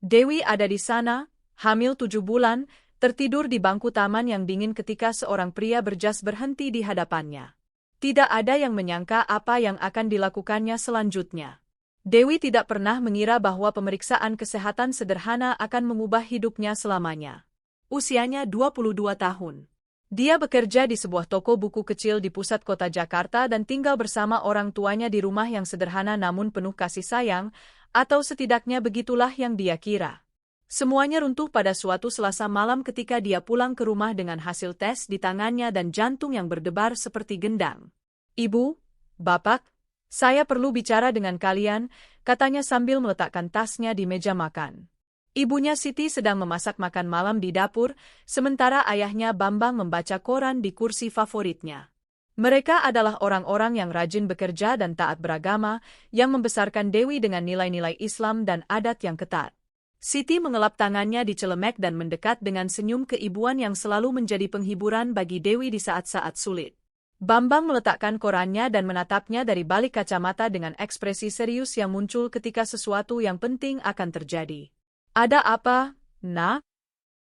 Dewi ada di sana, hamil 7 bulan, tertidur di bangku taman yang dingin ketika seorang pria berjas berhenti di hadapannya. Tidak ada yang menyangka apa yang akan dilakukannya selanjutnya. Dewi tidak pernah mengira bahwa pemeriksaan kesehatan sederhana akan mengubah hidupnya selamanya. Usianya 22 tahun. Dia bekerja di sebuah toko buku kecil di pusat kota Jakarta dan tinggal bersama orang tuanya di rumah yang sederhana namun penuh kasih sayang, atau setidaknya begitulah yang dia kira. Semuanya runtuh pada suatu Selasa malam ketika dia pulang ke rumah dengan hasil tes di tangannya dan jantung yang berdebar seperti gendang. "Ibu, Bapak, saya perlu bicara dengan kalian," katanya sambil meletakkan tasnya di meja makan. Ibunya Siti sedang memasak makan malam di dapur, sementara ayahnya Bambang membaca koran di kursi favoritnya. Mereka adalah orang-orang yang rajin bekerja dan taat beragama, yang membesarkan Dewi dengan nilai-nilai Islam dan adat yang ketat. Siti mengelap tangannya di celemek dan mendekat dengan senyum keibuan yang selalu menjadi penghiburan bagi Dewi di saat-saat sulit. Bambang meletakkan korannya dan menatapnya dari balik kacamata dengan ekspresi serius yang muncul ketika sesuatu yang penting akan terjadi. "Ada apa, Nak?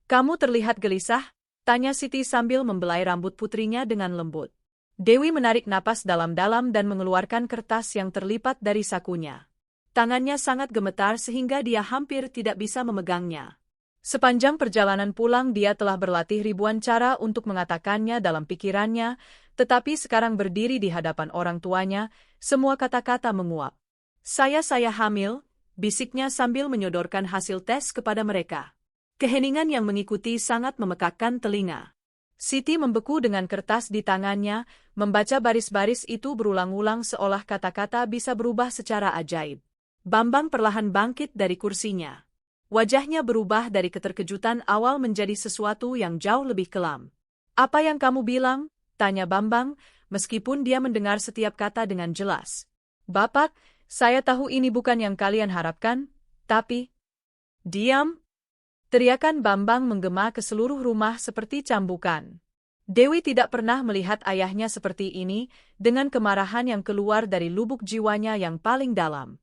Kamu terlihat gelisah?" tanya Siti sambil membelai rambut putrinya dengan lembut. Dewi menarik napas dalam-dalam dan mengeluarkan kertas yang terlipat dari sakunya. Tangannya sangat gemetar sehingga dia hampir tidak bisa memegangnya. Sepanjang perjalanan pulang dia telah berlatih ribuan cara untuk mengatakannya dalam pikirannya, tetapi sekarang berdiri di hadapan orang tuanya, semua kata-kata menguap. Saya hamil," bisiknya sambil menyodorkan hasil tes kepada mereka. Keheningan yang mengikuti sangat memekakkan telinga. Siti membeku dengan kertas di tangannya, membaca baris-baris itu berulang-ulang seolah kata-kata bisa berubah secara ajaib. Bambang perlahan bangkit dari kursinya. Wajahnya berubah dari keterkejutan awal menjadi sesuatu yang jauh lebih kelam. "Apa yang kamu bilang?" tanya Bambang, meskipun dia mendengar setiap kata dengan jelas. "Bapak, saya tahu ini bukan yang kalian harapkan, tapi..." "Diam!" teriakan Bambang menggema ke seluruh rumah seperti cambukan. Dewi tidak pernah melihat ayahnya seperti ini, dengan kemarahan yang keluar dari lubuk jiwanya yang paling dalam.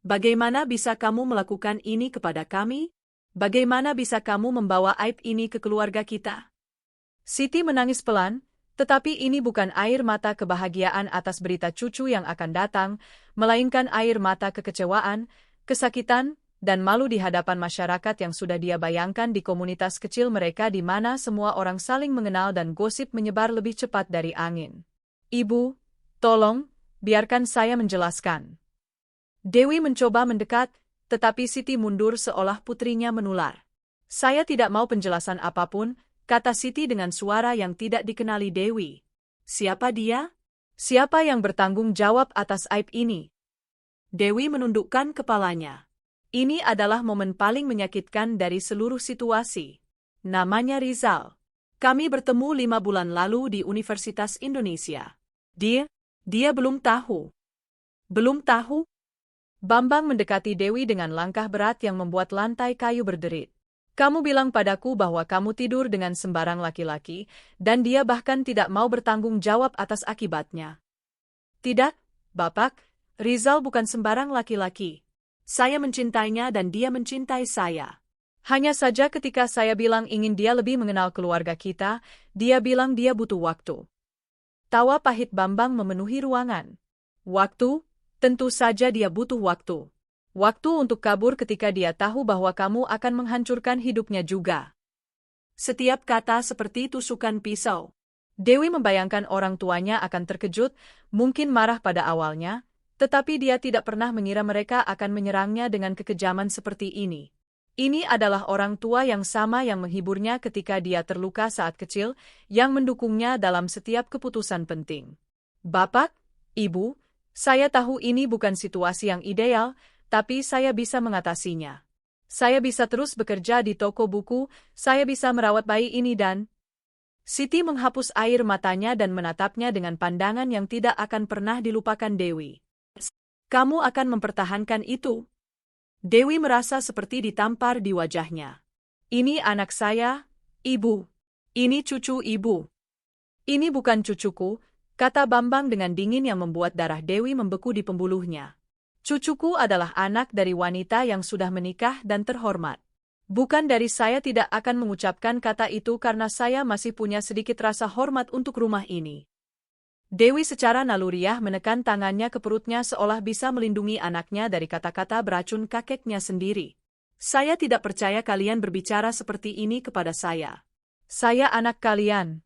"Bagaimana bisa kamu melakukan ini kepada kami? Bagaimana bisa kamu membawa aib ini ke keluarga kita?" Siti menangis pelan, tetapi ini bukan air mata kebahagiaan atas berita cucu yang akan datang, melainkan air mata kekecewaan, kesakitan, dan malu di hadapan masyarakat yang sudah dia bayangkan di komunitas kecil mereka di mana semua orang saling mengenal dan gosip menyebar lebih cepat dari angin. "Ibu, tolong, biarkan saya menjelaskan." Dewi mencoba mendekat, tetapi Siti mundur seolah putrinya menular. "Saya tidak mau penjelasan apapun," kata Siti dengan suara yang tidak dikenali Dewi. "Siapa dia? Siapa yang bertanggung jawab atas aib ini?" Dewi menundukkan kepalanya. Ini adalah momen paling menyakitkan dari seluruh situasi. "Namanya Rizal. Kami bertemu 5 bulan lalu di Universitas Indonesia. Dia belum tahu." "Belum tahu?" Bambang mendekati Dewi dengan langkah berat yang membuat lantai kayu berderit. "Kamu bilang padaku bahwa kamu tidur dengan sembarang laki-laki, dan dia bahkan tidak mau bertanggung jawab atas akibatnya." "Tidak, Bapak, Rizal bukan sembarang laki-laki. Saya mencintainya dan dia mencintai saya. Hanya saja ketika saya bilang ingin dia lebih mengenal keluarga kita, dia bilang dia butuh waktu." Tawa pahit Bambang memenuhi ruangan. "Waktu? Tentu saja dia butuh waktu. Waktu untuk kabur ketika dia tahu bahwa kamu akan menghancurkan hidupnya juga." Setiap kata seperti tusukan pisau. Dewi membayangkan orang tuanya akan terkejut, mungkin marah pada awalnya, tetapi dia tidak pernah mengira mereka akan menyerangnya dengan kekejaman seperti ini. Ini adalah orang tua yang sama yang menghiburnya ketika dia terluka saat kecil, yang mendukungnya dalam setiap keputusan penting. "Bapak, Ibu, saya tahu ini bukan situasi yang ideal, tapi saya bisa mengatasinya. Saya bisa terus bekerja di toko buku, saya bisa merawat bayi ini dan..." Siti menghapus air matanya dan menatapnya dengan pandangan yang tidak akan pernah dilupakan Dewi. "Kamu akan mempertahankan itu?" Dewi merasa seperti ditampar di wajahnya. "Ini anak saya, Ibu. Ini cucu Ibu." "Ini bukan cucuku," kata Bambang dengan dingin yang membuat darah Dewi membeku di pembuluhnya. Cucuku adalah anak dari wanita yang sudah menikah dan terhormat. Bukan dari saya tidak akan mengucapkan kata itu karena saya masih punya sedikit rasa hormat untuk rumah ini. Dewi secara naluriah menekan tangannya ke perutnya seolah bisa melindungi anaknya dari kata-kata beracun kakeknya sendiri. Saya tidak percaya kalian berbicara seperti ini kepada saya. Saya anak kalian.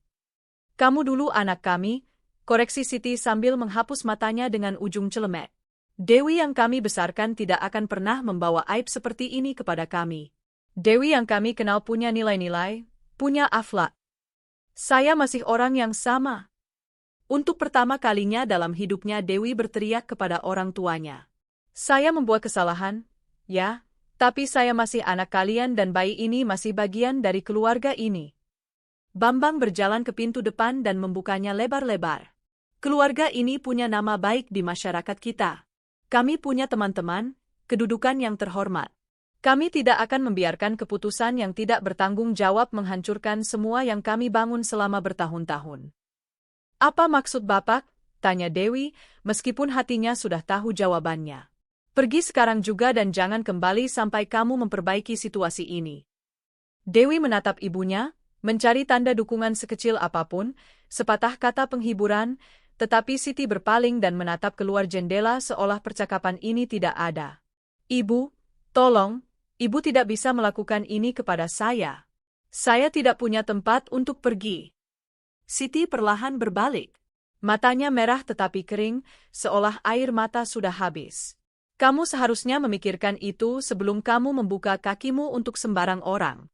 Kamu dulu anak kami, koreksi Siti sambil menghapus matanya dengan ujung celemek. Dewi yang kami besarkan tidak akan pernah membawa aib seperti ini kepada kami. Dewi yang kami kenal punya nilai-nilai, punya akhlak. Saya masih orang yang sama. Untuk pertama kalinya dalam hidupnya Dewi berteriak kepada orang tuanya. Saya membuat kesalahan, ya, tapi saya masih anak kalian dan bayi ini masih bagian dari keluarga ini. Bambang berjalan ke pintu depan dan membukanya lebar-lebar. Keluarga ini punya nama baik di masyarakat kita. Kami punya teman-teman, kedudukan yang terhormat. Kami tidak akan membiarkan keputusan yang tidak bertanggung jawab menghancurkan semua yang kami bangun selama bertahun-tahun. Apa maksud Bapak? Tanya Dewi, meskipun hatinya sudah tahu jawabannya. Pergi sekarang juga dan jangan kembali sampai kamu memperbaiki situasi ini. Dewi menatap ibunya, mencari tanda dukungan sekecil apapun, sepatah kata penghiburan, tetapi Siti berpaling dan menatap keluar jendela seolah percakapan ini tidak ada. Ibu, tolong. Ibu tidak bisa melakukan ini kepada saya. Saya tidak punya tempat untuk pergi. Siti perlahan berbalik. Matanya merah tetapi kering, seolah air mata sudah habis. Kamu seharusnya memikirkan itu sebelum kamu membuka kakimu untuk sembarang orang.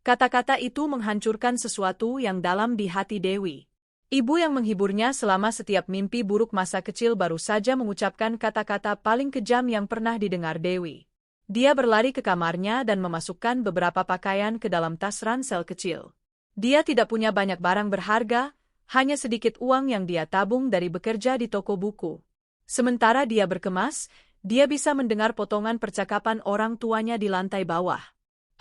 Kata-kata itu menghancurkan sesuatu yang dalam di hati Dewi. Ibu yang menghiburnya selama setiap mimpi buruk masa kecil baru saja mengucapkan kata-kata paling kejam yang pernah didengar Dewi. Dia berlari ke kamarnya dan memasukkan beberapa pakaian ke dalam tas ransel kecil. Dia tidak punya banyak barang berharga, hanya sedikit uang yang dia tabung dari bekerja di toko buku. Sementara dia berkemas, dia bisa mendengar potongan percakapan orang tuanya di lantai bawah.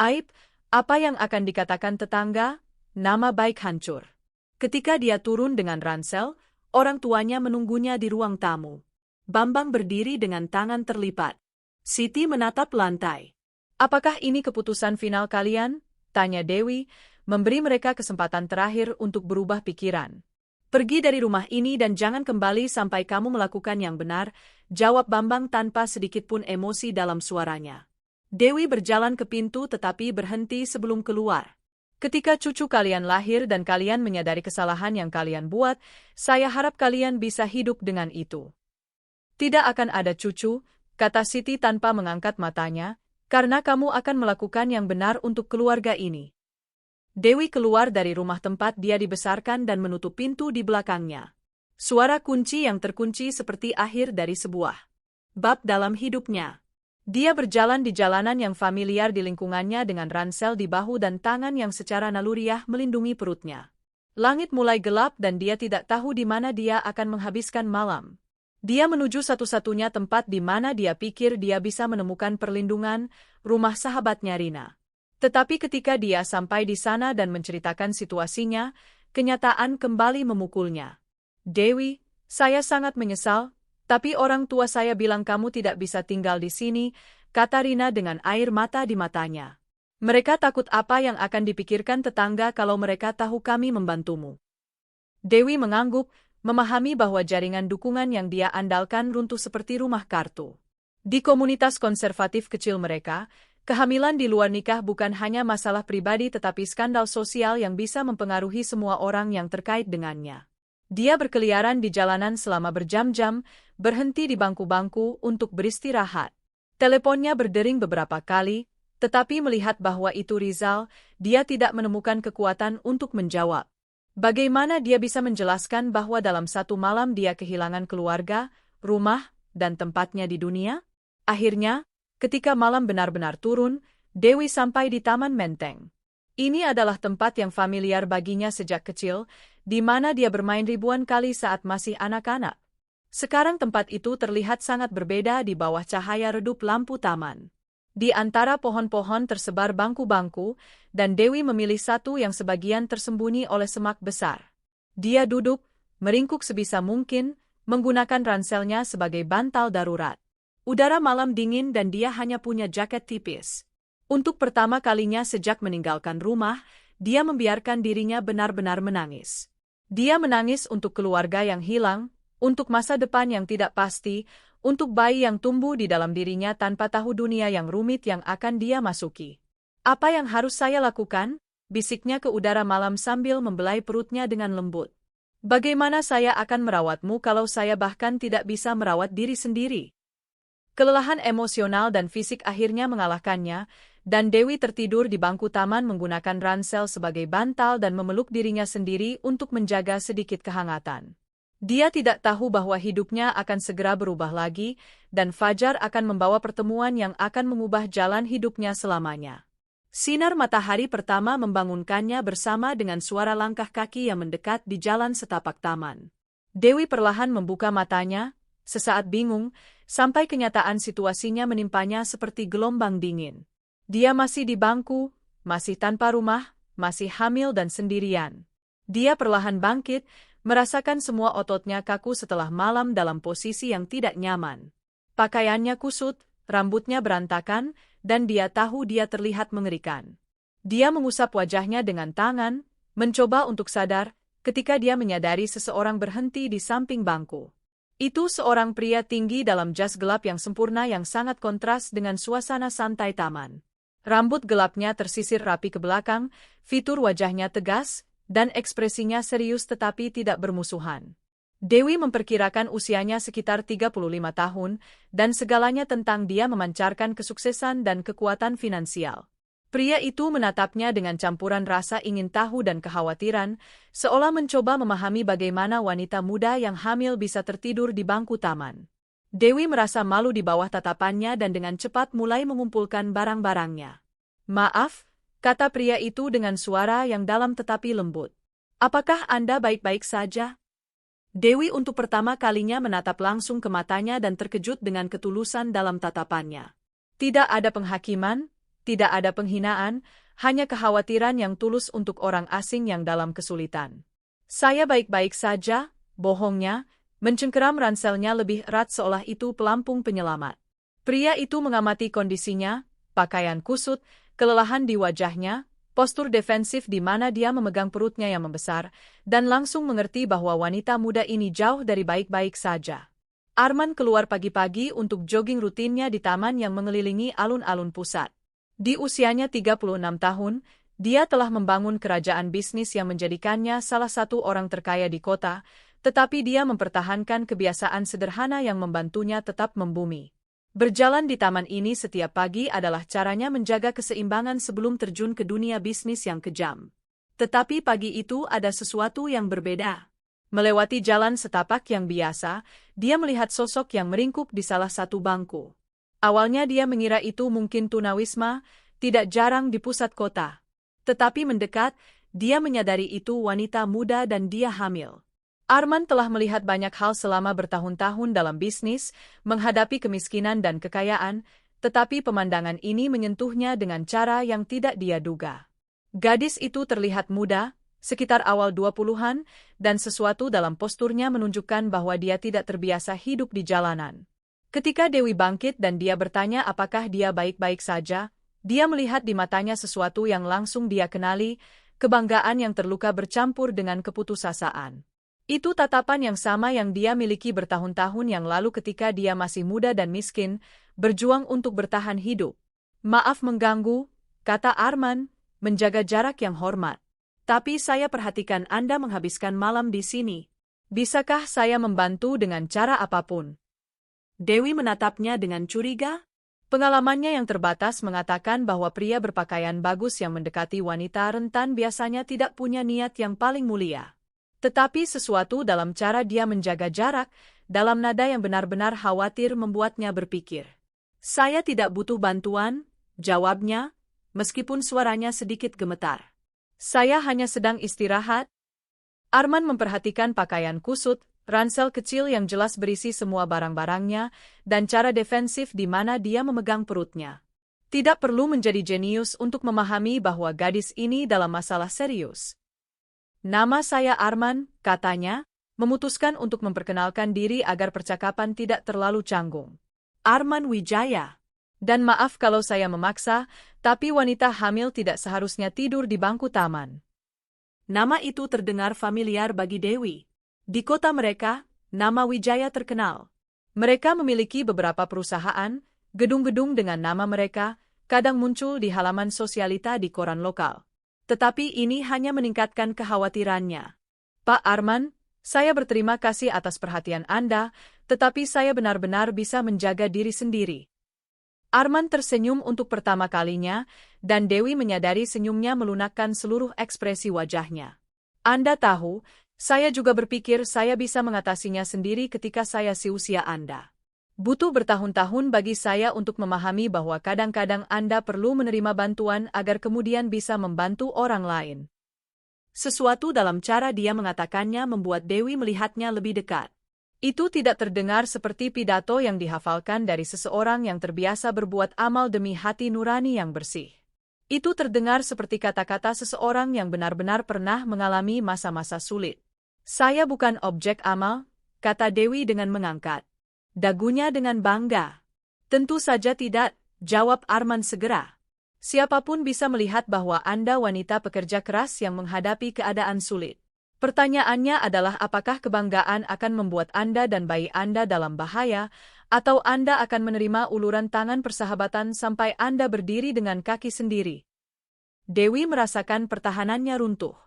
Aib, apa yang akan dikatakan tetangga? Nama baik hancur. Ketika dia turun dengan ransel, orang tuanya menunggunya di ruang tamu. Bambang berdiri dengan tangan terlipat. Siti menatap lantai. Apakah ini keputusan final kalian? Tanya Dewi, memberi mereka kesempatan terakhir untuk berubah pikiran. Pergi dari rumah ini dan jangan kembali sampai kamu melakukan yang benar, jawab Bambang tanpa sedikit pun emosi dalam suaranya. Dewi berjalan ke pintu tetapi berhenti sebelum keluar. Ketika cucu kalian lahir dan kalian menyadari kesalahan yang kalian buat, saya harap kalian bisa hidup dengan itu. Tidak akan ada cucu, kata Siti tanpa mengangkat matanya, karena kamu akan melakukan yang benar untuk keluarga ini. Dewi keluar dari rumah tempat dia dibesarkan dan menutup pintu di belakangnya. Suara kunci yang terkunci seperti akhir dari sebuah bab dalam hidupnya. Dia berjalan di jalanan yang familiar di lingkungannya dengan ransel di bahu dan tangan yang secara naluriah melindungi perutnya. Langit mulai gelap dan dia tidak tahu di mana dia akan menghabiskan malam. Dia menuju satu-satunya tempat di mana dia pikir dia bisa menemukan perlindungan, rumah sahabatnya Rina. Tetapi ketika dia sampai di sana dan menceritakan situasinya, kenyataan kembali memukulnya. Dewi, saya sangat menyesal, tapi orang tua saya bilang kamu tidak bisa tinggal di sini, kata Rina dengan air mata di matanya. Mereka takut apa yang akan dipikirkan tetangga kalau mereka tahu kami membantumu. Dewi mengangguk, memahami bahwa jaringan dukungan yang dia andalkan runtuh seperti rumah kartu. Di komunitas konservatif kecil mereka, kehamilan di luar nikah bukan hanya masalah pribadi tetapi skandal sosial yang bisa mempengaruhi semua orang yang terkait dengannya. Dia berkeliaran di jalanan selama berjam-jam, berhenti di bangku-bangku untuk beristirahat. Teleponnya berdering beberapa kali, tetapi melihat bahwa itu Rizal, dia tidak menemukan kekuatan untuk menjawab. Bagaimana dia bisa menjelaskan bahwa dalam satu malam dia kehilangan keluarga, rumah, dan tempatnya di dunia? Akhirnya, ketika malam benar-benar turun, Dewi sampai di Taman Menteng. Ini adalah tempat yang familiar baginya sejak kecil, di mana dia bermain ribuan kali saat masih anak-anak. Sekarang tempat itu terlihat sangat berbeda di bawah cahaya redup lampu taman. Di antara pohon-pohon tersebar bangku-bangku, dan Dewi memilih satu yang sebagian tersembunyi oleh semak besar. Dia duduk, meringkuk sebisa mungkin, menggunakan ranselnya sebagai bantal darurat. Udara malam dingin dan dia hanya punya jaket tipis. Untuk pertama kalinya sejak meninggalkan rumah, dia membiarkan dirinya benar-benar menangis. Dia menangis untuk keluarga yang hilang, untuk masa depan yang tidak pasti, untuk bayi yang tumbuh di dalam dirinya tanpa tahu dunia yang rumit yang akan dia masuki. "Apa yang harus saya lakukan?" bisiknya ke udara malam sambil membelai perutnya dengan lembut. "Bagaimana saya akan merawatmu kalau saya bahkan tidak bisa merawat diri sendiri?" Kelelahan emosional dan fisik akhirnya mengalahkannya, dan Dewi tertidur di bangku taman menggunakan ransel sebagai bantal dan memeluk dirinya sendiri untuk menjaga sedikit kehangatan. Dia tidak tahu bahwa hidupnya akan segera berubah lagi, dan fajar akan membawa pertemuan yang akan mengubah jalan hidupnya selamanya. Sinar matahari pertama membangunkannya bersama dengan suara langkah kaki yang mendekat di jalan setapak taman. Dewi perlahan membuka matanya, sesaat bingung, sampai kenyataan situasinya menimpanya seperti gelombang dingin. Dia masih di bangku, masih tanpa rumah, masih hamil dan sendirian. Dia perlahan bangkit, merasakan semua ototnya kaku setelah malam dalam posisi yang tidak nyaman. Pakaiannya kusut, rambutnya berantakan, dan dia tahu dia terlihat mengerikan. Dia mengusap wajahnya dengan tangan, mencoba untuk sadar, ketika dia menyadari seseorang berhenti di samping bangku. Itu seorang pria tinggi dalam jas gelap yang sempurna yang sangat kontras dengan suasana santai taman. Rambut gelapnya tersisir rapi ke belakang, fitur wajahnya tegas, dan ekspresinya serius tetapi tidak bermusuhan. Dewi memperkirakan usianya sekitar 35 tahun, dan segalanya tentang dia memancarkan kesuksesan dan kekuatan finansial. Pria itu menatapnya dengan campuran rasa ingin tahu dan kekhawatiran, seolah mencoba memahami bagaimana wanita muda yang hamil bisa tertidur di bangku taman. Dewi merasa malu di bawah tatapannya dan dengan cepat mulai mengumpulkan barang-barangnya. "Maaf," kata pria itu dengan suara yang dalam tetapi lembut. "Apakah Anda baik-baik saja?" Dewi untuk pertama kalinya menatap langsung ke matanya dan terkejut dengan ketulusan dalam tatapannya. Tidak ada penghakiman, tidak ada penghinaan, hanya kekhawatiran yang tulus untuk orang asing yang dalam kesulitan. "Saya baik-baik saja," bohongnya, mencengkeram ranselnya lebih erat seolah itu pelampung penyelamat. Pria itu mengamati kondisinya, pakaian kusut, kelelahan di wajahnya, postur defensif di mana dia memegang perutnya yang membesar, dan langsung mengerti bahwa wanita muda ini jauh dari baik-baik saja. Arman keluar pagi-pagi untuk jogging rutinnya di taman yang mengelilingi alun-alun pusat. Di usianya 36 tahun, dia telah membangun kerajaan bisnis yang menjadikannya salah satu orang terkaya di kota, tetapi dia mempertahankan kebiasaan sederhana yang membantunya tetap membumi. Berjalan di taman ini setiap pagi adalah caranya menjaga keseimbangan sebelum terjun ke dunia bisnis yang kejam. Tetapi pagi itu ada sesuatu yang berbeda. Melewati jalan setapak yang biasa, dia melihat sosok yang meringkuk di salah satu bangku. Awalnya dia mengira itu mungkin tunawisma, tidak jarang di pusat kota. Tetapi mendekat, dia menyadari itu wanita muda dan dia hamil. Arman telah melihat banyak hal selama bertahun-tahun dalam bisnis, menghadapi kemiskinan dan kekayaan, tetapi pemandangan ini menyentuhnya dengan cara yang tidak dia duga. Gadis itu terlihat muda, sekitar awal 20-an, dan sesuatu dalam posturnya menunjukkan bahwa dia tidak terbiasa hidup di jalanan. Ketika Dewi bangkit dan dia bertanya apakah dia baik-baik saja, dia melihat di matanya sesuatu yang langsung dia kenali, kebanggaan yang terluka bercampur dengan keputusasaan. Itu tatapan yang sama yang dia miliki bertahun-tahun yang lalu ketika dia masih muda dan miskin, berjuang untuk bertahan hidup. "Maaf mengganggu," kata Arman, menjaga jarak yang hormat. "Tapi saya perhatikan Anda menghabiskan malam di sini. Bisakah saya membantu dengan cara apapun?" Dewi menatapnya dengan curiga. Pengalamannya yang terbatas mengatakan bahwa pria berpakaian bagus yang mendekati wanita rentan biasanya tidak punya niat yang paling mulia. Tetapi sesuatu dalam cara dia menjaga jarak, dalam nada yang benar-benar khawatir membuatnya berpikir. "Saya tidak butuh bantuan," jawabnya, meskipun suaranya sedikit gemetar. "Saya hanya sedang istirahat." Arman memperhatikan pakaian kusut, ransel kecil yang jelas berisi semua barang-barangnya, dan cara defensif di mana dia memegang perutnya. Tidak perlu menjadi jenius untuk memahami bahwa gadis ini dalam masalah serius. "Nama saya Arman," katanya, memutuskan untuk memperkenalkan diri agar percakapan tidak terlalu canggung. Arman Wijaya. Dan maaf kalau saya memaksa, tapi wanita hamil tidak seharusnya tidur di bangku taman. Nama itu terdengar familiar bagi Dewi. Di kota mereka, nama Wijaya terkenal. Mereka memiliki beberapa perusahaan, gedung-gedung dengan nama mereka, kadang muncul di halaman sosialita di koran lokal. Tetapi ini hanya meningkatkan kekhawatirannya. Pak Arman, saya berterima kasih atas perhatian Anda, tetapi saya benar-benar bisa menjaga diri sendiri. Arman tersenyum untuk pertama kalinya, dan Dewi menyadari senyumnya melunakkan seluruh ekspresi wajahnya. Anda tahu, saya juga berpikir saya bisa mengatasinya sendiri ketika saya seusia Anda. Butuh bertahun-tahun bagi saya untuk memahami bahwa kadang-kadang Anda perlu menerima bantuan agar kemudian bisa membantu orang lain. Sesuatu dalam cara dia mengatakannya membuat Dewi melihatnya lebih dekat. Itu tidak terdengar seperti pidato yang dihafalkan dari seseorang yang terbiasa berbuat amal demi hati nurani yang bersih. Itu terdengar seperti kata-kata seseorang yang benar-benar pernah mengalami masa-masa sulit. Saya bukan objek amal, kata Dewi dengan mengangkat dagunya dengan bangga. Tentu saja tidak, jawab Arman segera. Siapapun bisa melihat bahwa Anda wanita pekerja keras yang menghadapi keadaan sulit. Pertanyaannya adalah apakah kebanggaan akan membuat Anda dan bayi Anda dalam bahaya, atau Anda akan menerima uluran tangan persahabatan sampai Anda berdiri dengan kaki sendiri. Dewi merasakan pertahanannya runtuh.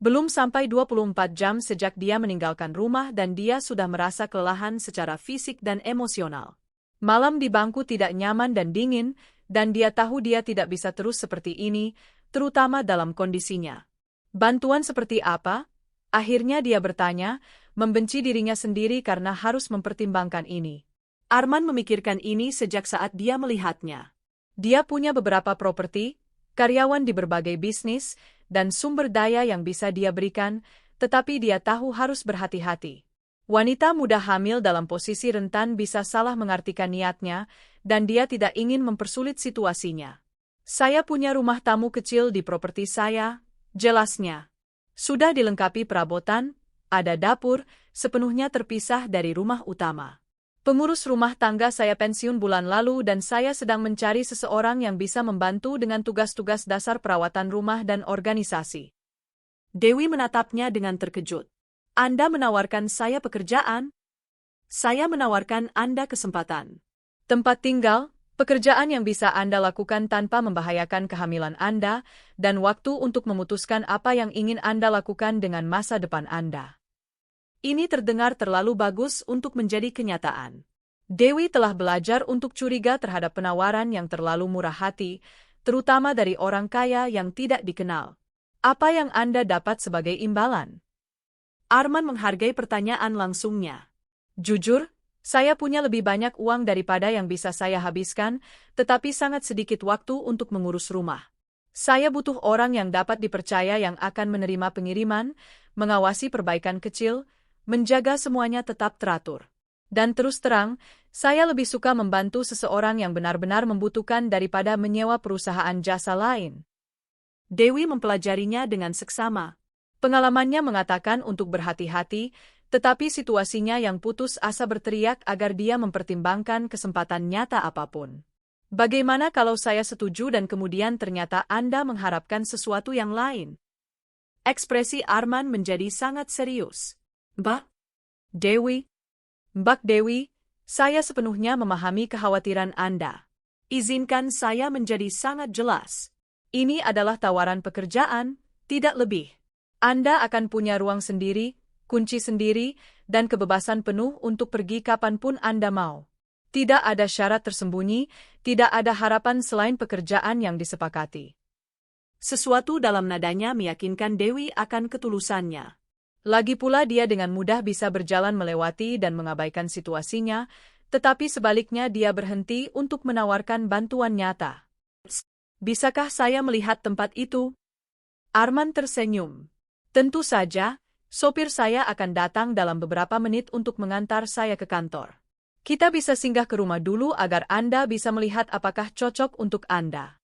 Belum sampai 24 jam sejak dia meninggalkan rumah dan dia sudah merasa kelelahan secara fisik dan emosional. Malam di bangku tidak nyaman dan dingin, dan dia tahu dia tidak bisa terus seperti ini, terutama dalam kondisinya. Bantuan seperti apa? Akhirnya dia bertanya, membenci dirinya sendiri karena harus mempertimbangkan ini. Arman memikirkan ini sejak saat dia melihatnya. Dia punya beberapa properti, karyawan di berbagai bisnis, dan sumber daya yang bisa dia berikan, tetapi dia tahu harus berhati-hati. Wanita muda hamil dalam posisi rentan bisa salah mengartikan niatnya, dan dia tidak ingin mempersulit situasinya. Saya punya rumah tamu kecil di properti saya, jelasnya. Sudah dilengkapi perabotan, ada dapur, sepenuhnya terpisah dari rumah utama. Pengurus rumah tangga saya pensiun bulan lalu dan saya sedang mencari seseorang yang bisa membantu dengan tugas-tugas dasar perawatan rumah dan organisasi. Dewi menatapnya dengan terkejut. Anda menawarkan saya pekerjaan? Saya menawarkan Anda kesempatan. Tempat tinggal, pekerjaan yang bisa Anda lakukan tanpa membahayakan kehamilan Anda, dan waktu untuk memutuskan apa yang ingin Anda lakukan dengan masa depan Anda. Ini terdengar terlalu bagus untuk menjadi kenyataan. Dewi telah belajar untuk curiga terhadap penawaran yang terlalu murah hati, terutama dari orang kaya yang tidak dikenal. Apa yang Anda dapat sebagai imbalan? Arman menghargai pertanyaan langsungnya. Jujur, saya punya lebih banyak uang daripada yang bisa saya habiskan, tetapi sangat sedikit waktu untuk mengurus rumah. Saya butuh orang yang dapat dipercaya yang akan menerima pengiriman, mengawasi perbaikan kecil, menjaga semuanya tetap teratur. Dan terus terang, saya lebih suka membantu seseorang yang benar-benar membutuhkan daripada menyewa perusahaan jasa lain. Dewi mempelajarinya dengan seksama. Pengalamannya mengatakan untuk berhati-hati, tetapi situasinya yang putus asa berteriak agar dia mempertimbangkan kesempatan nyata apapun. Bagaimana kalau saya setuju dan kemudian ternyata Anda mengharapkan sesuatu yang lain? Ekspresi Arman menjadi sangat serius. Mbak Dewi, saya sepenuhnya memahami kekhawatiran Anda. Izinkan saya menjadi sangat jelas. Ini adalah tawaran pekerjaan, tidak lebih. Anda akan punya ruang sendiri, kunci sendiri, dan kebebasan penuh untuk pergi kapanpun Anda mau. Tidak ada syarat tersembunyi, tidak ada harapan selain pekerjaan yang disepakati. Sesuatu dalam nadanya meyakinkan Dewi akan ketulusannya. Lagi pula dia dengan mudah bisa berjalan melewati dan mengabaikan situasinya, tetapi sebaliknya dia berhenti untuk menawarkan bantuan nyata. Bisakah saya melihat tempat itu? Arman tersenyum. Tentu saja. Sopir saya akan datang dalam beberapa menit untuk mengantar saya ke kantor. Kita bisa singgah ke rumah dulu agar Anda bisa melihat apakah cocok untuk Anda.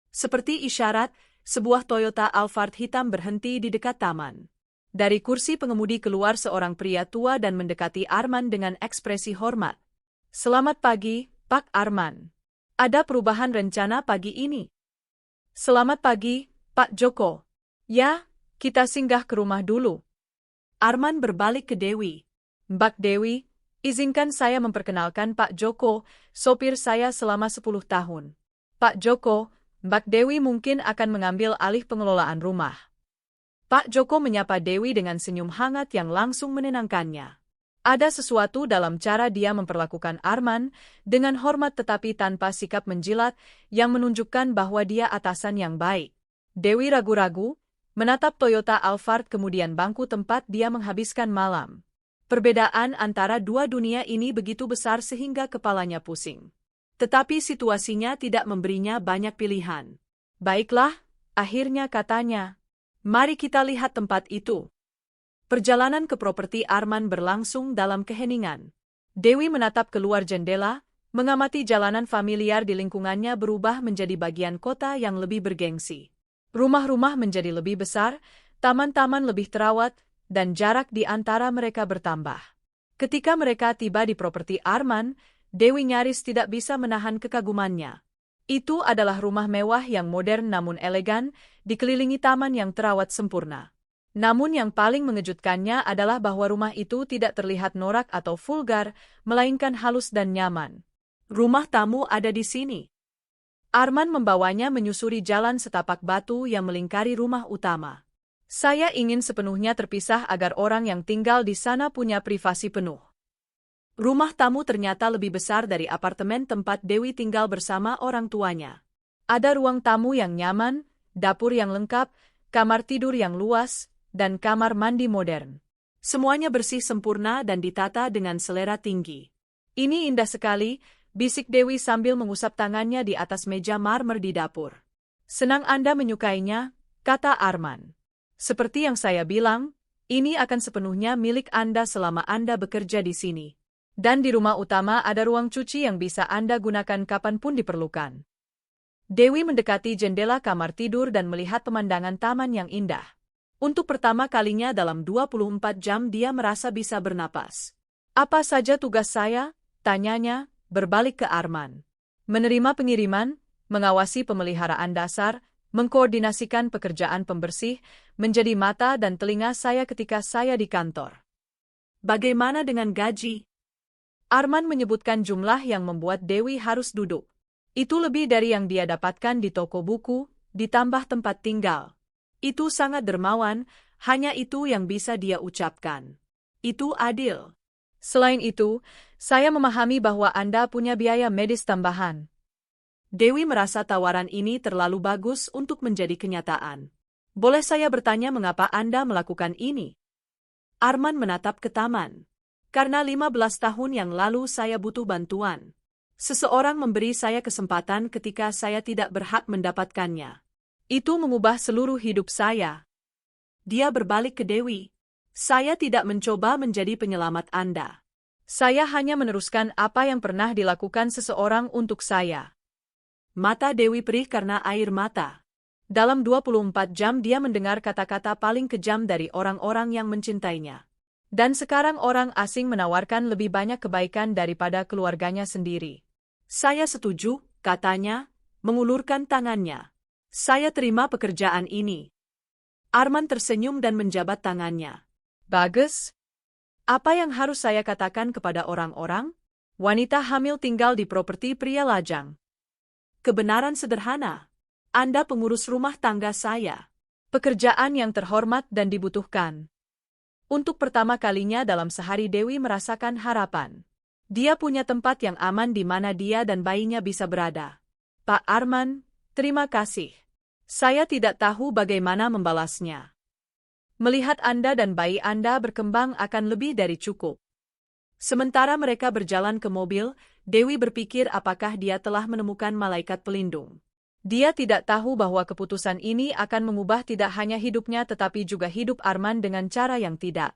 Seperti isyarat, sebuah Toyota Alphard hitam berhenti di dekat taman. Dari kursi pengemudi keluar seorang pria tua dan mendekati Arman dengan ekspresi hormat. Selamat pagi, Pak Arman. Ada perubahan rencana pagi ini. Selamat pagi, Pak Joko. Ya, kita singgah ke rumah dulu. Arman berbalik ke Dewi. Mbak Dewi, izinkan saya memperkenalkan Pak Joko, sopir saya selama 10 tahun. Pak Joko, Mbak Dewi mungkin akan mengambil alih pengelolaan rumah. Pak Joko menyapa Dewi dengan senyum hangat yang langsung menenangkannya. Ada sesuatu dalam cara dia memperlakukan Arman dengan hormat tetapi tanpa sikap menjilat yang menunjukkan bahwa dia atasan yang baik. Dewi ragu-ragu, menatap Toyota Alphard kemudian bangku tempat dia menghabiskan malam. Perbedaan antara dua dunia ini begitu besar sehingga kepalanya pusing. Tetapi situasinya tidak memberinya banyak pilihan. Baiklah, akhirnya katanya. Mari kita lihat tempat itu. Perjalanan ke properti Arman berlangsung dalam keheningan. Dewi menatap keluar jendela, mengamati jalanan familiar di lingkungannya berubah menjadi bagian kota yang lebih bergengsi. Rumah-rumah menjadi lebih besar, taman-taman lebih terawat, dan jarak di antara mereka bertambah. Ketika mereka tiba di properti Arman, Dewi nyaris tidak bisa menahan kekagumannya. Itu adalah rumah mewah yang modern namun elegan, dikelilingi taman yang terawat sempurna. Namun yang paling mengejutkannya adalah bahwa rumah itu tidak terlihat norak atau vulgar, melainkan halus dan nyaman. Rumah tamu ada di sini. Arman membawanya menyusuri jalan setapak batu yang melingkari rumah utama. Saya ingin sepenuhnya terpisah agar orang yang tinggal di sana punya privasi penuh. Rumah tamu ternyata lebih besar dari apartemen tempat Dewi tinggal bersama orang tuanya. Ada ruang tamu yang nyaman, dapur yang lengkap, kamar tidur yang luas, dan kamar mandi modern. Semuanya bersih sempurna dan ditata dengan selera tinggi. Ini indah sekali, bisik Dewi sambil mengusap tangannya di atas meja marmer di dapur. Senang Anda menyukainya, kata Arman. Seperti yang saya bilang, ini akan sepenuhnya milik Anda selama Anda bekerja di sini. Dan di rumah utama ada ruang cuci yang bisa Anda gunakan kapanpun diperlukan. Dewi mendekati jendela kamar tidur dan melihat pemandangan taman yang indah. Untuk pertama kalinya dalam 24 jam dia merasa bisa bernapas. Apa saja tugas saya? Tanyanya, berbalik ke Arman. Menerima pengiriman, mengawasi pemeliharaan dasar, mengkoordinasikan pekerjaan pembersih, menjadi mata dan telinga saya ketika saya di kantor. Bagaimana dengan gaji? Arman menyebutkan jumlah yang membuat Dewi harus duduk. Itu lebih dari yang dia dapatkan di toko buku, ditambah tempat tinggal. Itu sangat dermawan, hanya itu yang bisa dia ucapkan. Itu adil. Selain itu, saya memahami bahwa Anda punya biaya medis tambahan. Dewi merasa tawaran ini terlalu bagus untuk menjadi kenyataan. Boleh saya bertanya mengapa Anda melakukan ini? Arman menatap ke taman. Karena 15 tahun yang lalu saya butuh bantuan. Seseorang memberi saya kesempatan ketika saya tidak berhak mendapatkannya. Itu mengubah seluruh hidup saya. Dia berbalik ke Dewi. Saya tidak mencoba menjadi penyelamat Anda. Saya hanya meneruskan apa yang pernah dilakukan seseorang untuk saya. Mata Dewi perih karena air mata. Dalam 24 jam dia mendengar kata-kata paling kejam dari orang-orang yang mencintainya. Dan sekarang orang asing menawarkan lebih banyak kebaikan daripada keluarganya sendiri. Saya setuju, katanya, mengulurkan tangannya. Saya terima pekerjaan ini. Arman tersenyum dan menjabat tangannya. Bagus. Apa yang harus saya katakan kepada orang-orang? Wanita hamil tinggal di properti pria lajang. Kebenaran sederhana. Anda pengurus rumah tangga saya. Pekerjaan yang terhormat dan dibutuhkan. Untuk pertama kalinya dalam sehari Dewi merasakan harapan. Dia punya tempat yang aman di mana dia dan bayinya bisa berada. Pak Arman, terima kasih. Saya tidak tahu bagaimana membalasnya. Melihat Anda dan bayi Anda berkembang akan lebih dari cukup. Sementara mereka berjalan ke mobil, Dewi berpikir apakah dia telah menemukan malaikat pelindung. Dia tidak tahu bahwa keputusan ini akan mengubah tidak hanya hidupnya tetapi juga hidup Arman dengan cara yang tidak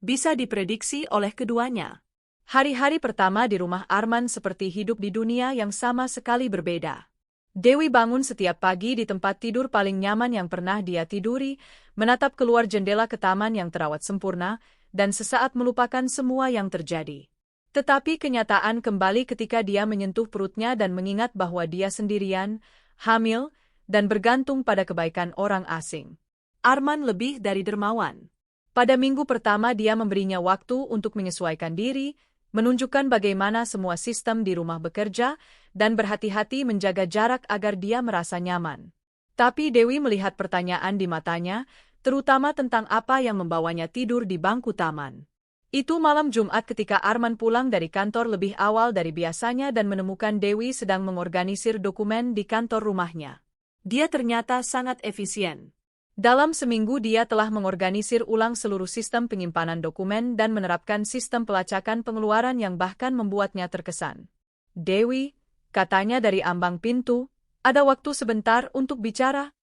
bisa diprediksi oleh keduanya. Hari-hari pertama di rumah Arman seperti hidup di dunia yang sama sekali berbeda. Dewi bangun setiap pagi di tempat tidur paling nyaman yang pernah dia tiduri, menatap keluar jendela ke taman yang terawat sempurna, dan sesaat melupakan semua yang terjadi. Tetapi kenyataan kembali ketika dia menyentuh perutnya dan mengingat bahwa dia sendirian, hamil, dan bergantung pada kebaikan orang asing. Arman lebih dari dermawan. Pada minggu pertama dia memberinya waktu untuk menyesuaikan diri, menunjukkan bagaimana semua sistem di rumah bekerja, dan berhati-hati menjaga jarak agar dia merasa nyaman. Tapi Dewi melihat pertanyaan di matanya, terutama tentang apa yang membawanya tidur di bangku taman. Itu malam Jumat ketika Arman pulang dari kantor lebih awal dari biasanya dan menemukan Dewi sedang mengorganisir dokumen di kantor rumahnya. Dia ternyata sangat efisien. Dalam seminggu dia telah mengorganisir ulang seluruh sistem penyimpanan dokumen dan menerapkan sistem pelacakan pengeluaran yang bahkan membuatnya terkesan. Dewi, katanya dari ambang pintu, ada waktu sebentar untuk bicara?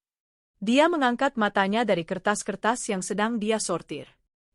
Dia mengangkat matanya dari kertas-kertas yang sedang dia sortir.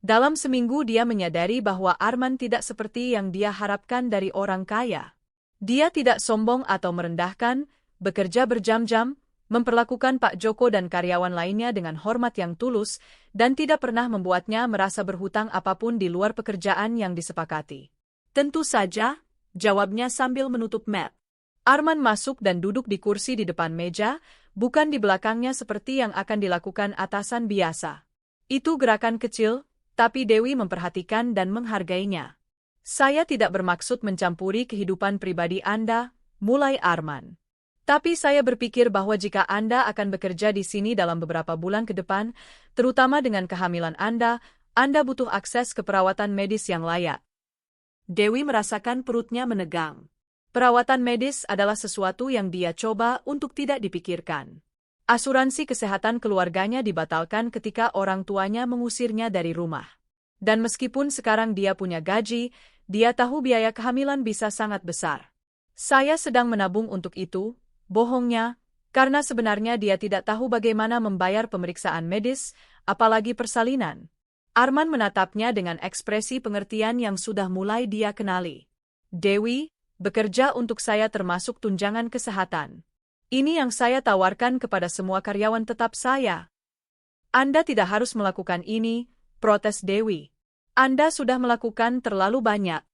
Dalam seminggu dia menyadari bahwa Arman tidak seperti yang dia harapkan dari orang kaya. Dia tidak sombong atau merendahkan, bekerja berjam-jam, memperlakukan Pak Joko dan karyawan lainnya dengan hormat yang tulus, dan tidak pernah membuatnya merasa berhutang apapun di luar pekerjaan yang disepakati. Tentu saja, jawabnya sambil menutup map. Arman masuk dan duduk di kursi di depan meja, bukan di belakangnya seperti yang akan dilakukan atasan biasa. Itu gerakan kecil, tapi Dewi memperhatikan dan menghargainya. Saya tidak bermaksud mencampuri kehidupan pribadi Anda, mulai Arman. Tapi saya berpikir bahwa jika Anda akan bekerja di sini dalam beberapa bulan ke depan, terutama dengan kehamilan Anda butuh akses ke perawatan medis yang layak. Dewi merasakan perutnya menegang. Perawatan medis adalah sesuatu yang dia coba untuk tidak dipikirkan. Asuransi kesehatan keluarganya dibatalkan ketika orang tuanya mengusirnya dari rumah. Dan meskipun sekarang dia punya gaji, dia tahu biaya kehamilan bisa sangat besar. Saya sedang menabung untuk itu, bohongnya, karena sebenarnya dia tidak tahu bagaimana membayar pemeriksaan medis, apalagi persalinan. Arman menatapnya dengan ekspresi pengertian yang sudah mulai dia kenali. Dewi, bekerja untuk saya termasuk tunjangan kesehatan. Ini yang saya tawarkan kepada semua karyawan tetap saya. Anda tidak harus melakukan ini, protes Dewi. Anda sudah melakukan terlalu banyak.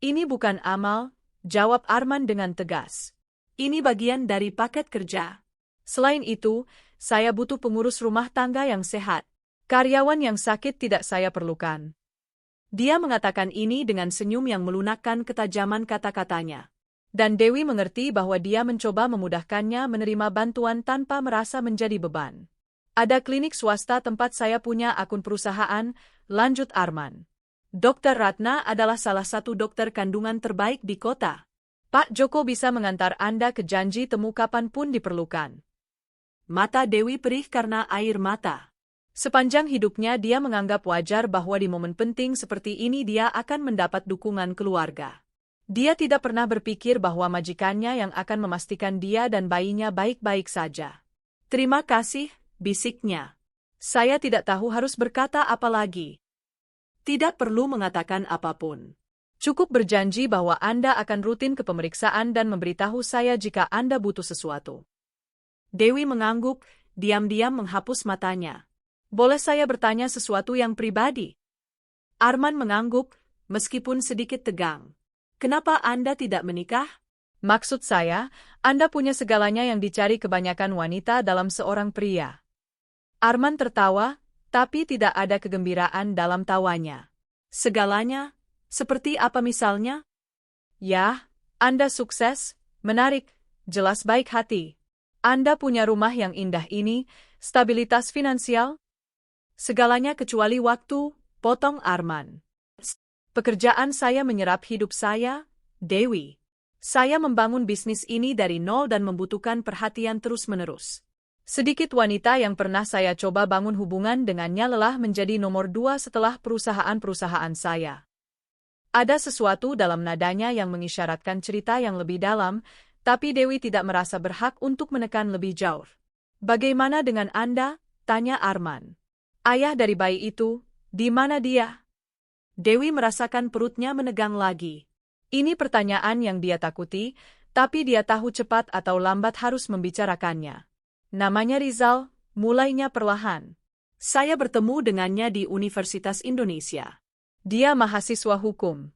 Ini bukan amal, jawab Arman dengan tegas. Ini bagian dari paket kerja. Selain itu, saya butuh pengurus rumah tangga yang sehat. Karyawan yang sakit tidak saya perlukan. Dia mengatakan ini dengan senyum yang melunakkan ketajaman kata-katanya. Dan Dewi mengerti bahwa dia mencoba memudahkannya menerima bantuan tanpa merasa menjadi beban. Ada klinik swasta tempat saya punya akun perusahaan, lanjut Arman. Dr. Ratna adalah salah satu dokter kandungan terbaik di kota. Pak Joko bisa mengantar Anda ke janji temu kapanpun diperlukan. Mata Dewi perih karena air mata. Sepanjang hidupnya dia menganggap wajar bahwa di momen penting seperti ini dia akan mendapat dukungan keluarga. Dia tidak pernah berpikir bahwa majikannya yang akan memastikan dia dan bayinya baik-baik saja. Terima kasih, bisiknya. Saya tidak tahu harus berkata apa lagi. Tidak perlu mengatakan apapun. Cukup berjanji bahwa Anda akan rutin ke pemeriksaan dan memberitahu saya jika Anda butuh sesuatu. Dewi mengangguk, diam-diam menghapus matanya. Boleh saya bertanya sesuatu yang pribadi? Arman mengangguk, meskipun sedikit tegang. Kenapa Anda tidak menikah? Maksud saya, Anda punya segalanya yang dicari kebanyakan wanita dalam seorang pria. Arman tertawa, tapi tidak ada kegembiraan dalam tawanya. Segalanya? Seperti apa misalnya? Ya, Anda sukses, menarik, jelas baik hati. Anda punya rumah yang indah ini, stabilitas finansial? Segalanya kecuali waktu, potong Arman. Pekerjaan saya menyerap hidup saya, Dewi. Saya membangun bisnis ini dari nol dan membutuhkan perhatian terus-menerus. Sedikit wanita yang pernah saya coba bangun hubungan dengannya lelah menjadi nomor 2 setelah perusahaan-perusahaan saya. Ada sesuatu dalam nadanya yang mengisyaratkan cerita yang lebih dalam, tapi Dewi tidak merasa berhak untuk menekan lebih jauh. Bagaimana dengan Anda? Tanya Arman. Ayah dari bayi itu, di mana dia? Dewi merasakan perutnya menegang lagi. Ini pertanyaan yang dia takuti, tapi dia tahu cepat atau lambat harus membicarakannya. Namanya Rizal, mulainya perlahan. Saya bertemu dengannya di Universitas Indonesia. Dia mahasiswa hukum.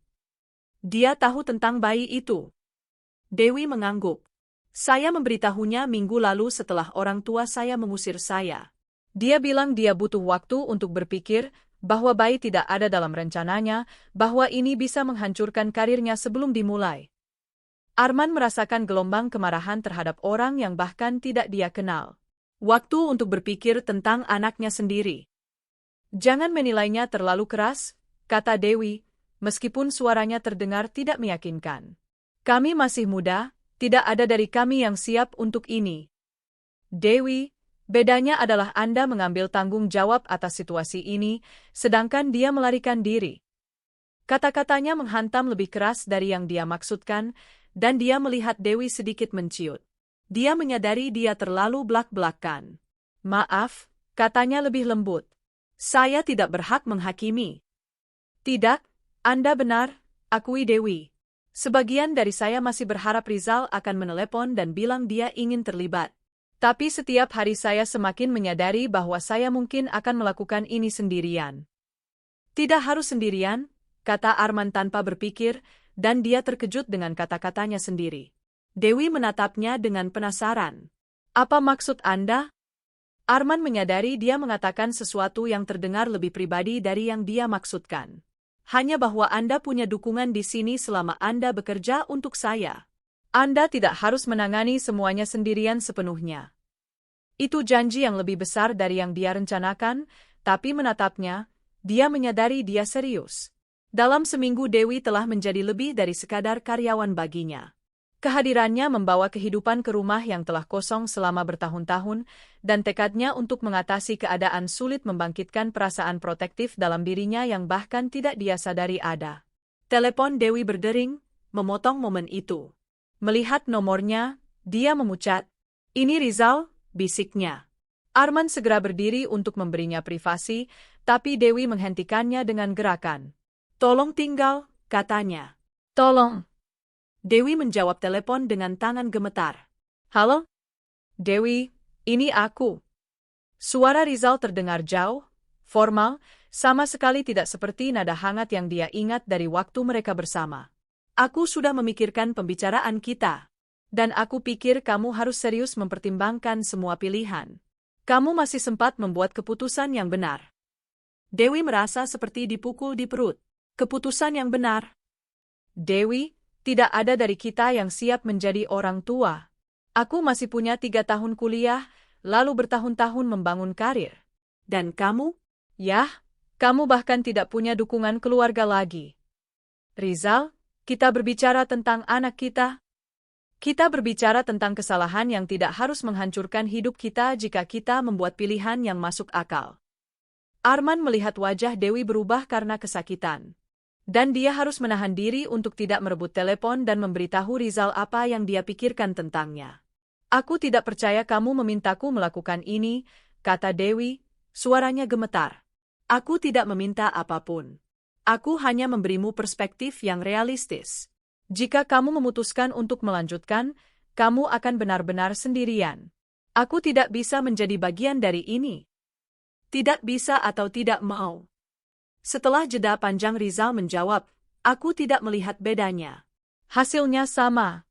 Dia tahu tentang bayi itu. Dewi mengangguk. Saya memberitahunya minggu lalu setelah orang tua saya mengusir saya. Dia bilang dia butuh waktu untuk berpikir, bahwa bayi tidak ada dalam rencananya, bahwa ini bisa menghancurkan karirnya sebelum dimulai. Arman merasakan gelombang kemarahan terhadap orang yang bahkan tidak dia kenal. Waktu untuk berpikir tentang anaknya sendiri. Jangan menilainya terlalu keras, kata Dewi, meskipun suaranya terdengar tidak meyakinkan. Kami masih muda, tidak ada dari kami yang siap untuk ini. Dewi, bedanya adalah Anda mengambil tanggung jawab atas situasi ini, sedangkan dia melarikan diri. Kata-katanya menghantam lebih keras dari yang dia maksudkan, dan dia melihat Dewi sedikit menciut. Dia menyadari dia terlalu belak-belakan. Maaf, katanya lebih lembut. Saya tidak berhak menghakimi. Tidak, Anda benar, akui Dewi. Sebagian dari saya masih berharap Rizal akan menelepon dan bilang dia ingin terlibat. Tapi setiap hari saya semakin menyadari bahwa saya mungkin akan melakukan ini sendirian. Tidak harus sendirian, kata Arman tanpa berpikir, dan dia terkejut dengan kata-katanya sendiri. Dewi menatapnya dengan penasaran. Apa maksud Anda? Arman menyadari dia mengatakan sesuatu yang terdengar lebih pribadi dari yang dia maksudkan. Hanya bahwa Anda punya dukungan di sini selama Anda bekerja untuk saya. Anda tidak harus menangani semuanya sendirian sepenuhnya. Itu janji yang lebih besar dari yang dia rencanakan, tapi menatapnya, dia menyadari dia serius. Dalam seminggu Dewi telah menjadi lebih dari sekadar karyawan baginya. Kehadirannya membawa kehidupan ke rumah yang telah kosong selama bertahun-tahun, dan tekadnya untuk mengatasi keadaan sulit membangkitkan perasaan protektif dalam dirinya yang bahkan tidak dia sadari ada. Telepon Dewi berdering, memotong momen itu. Melihat nomornya, dia memucat. Ini Rizal, bisiknya. Arman segera berdiri untuk memberinya privasi, tapi Dewi menghentikannya dengan gerakan. Tolong tinggal, katanya. Tolong. Dewi menjawab telepon dengan tangan gemetar. Halo? Dewi, ini aku. Suara Rizal terdengar jauh, formal, sama sekali tidak seperti nada hangat yang dia ingat dari waktu mereka bersama. Aku sudah memikirkan pembicaraan kita. Dan aku pikir kamu harus serius mempertimbangkan semua pilihan. Kamu masih sempat membuat keputusan yang benar. Dewi merasa seperti dipukul di perut. Keputusan yang benar. Dewi, tidak ada dari kita yang siap menjadi orang tua. Aku masih punya 3 tahun kuliah, lalu bertahun-tahun membangun karir. Dan kamu? Yah, kamu bahkan tidak punya dukungan keluarga lagi. Rizal, kita berbicara tentang anak kita. Kita berbicara tentang kesalahan yang tidak harus menghancurkan hidup kita jika kita membuat pilihan yang masuk akal. Arman melihat wajah Dewi berubah karena kesakitan. Dan dia harus menahan diri untuk tidak merebut telepon dan memberitahu Rizal apa yang dia pikirkan tentangnya. Aku tidak percaya kamu memintaku melakukan ini, kata Dewi, suaranya gemetar. Aku tidak meminta apapun. Aku hanya memberimu perspektif yang realistis. Jika kamu memutuskan untuk melanjutkan, kamu akan benar-benar sendirian. Aku tidak bisa menjadi bagian dari ini. Tidak bisa atau tidak mau. Setelah jeda panjang Rizal menjawab, aku tidak melihat bedanya. Hasilnya sama.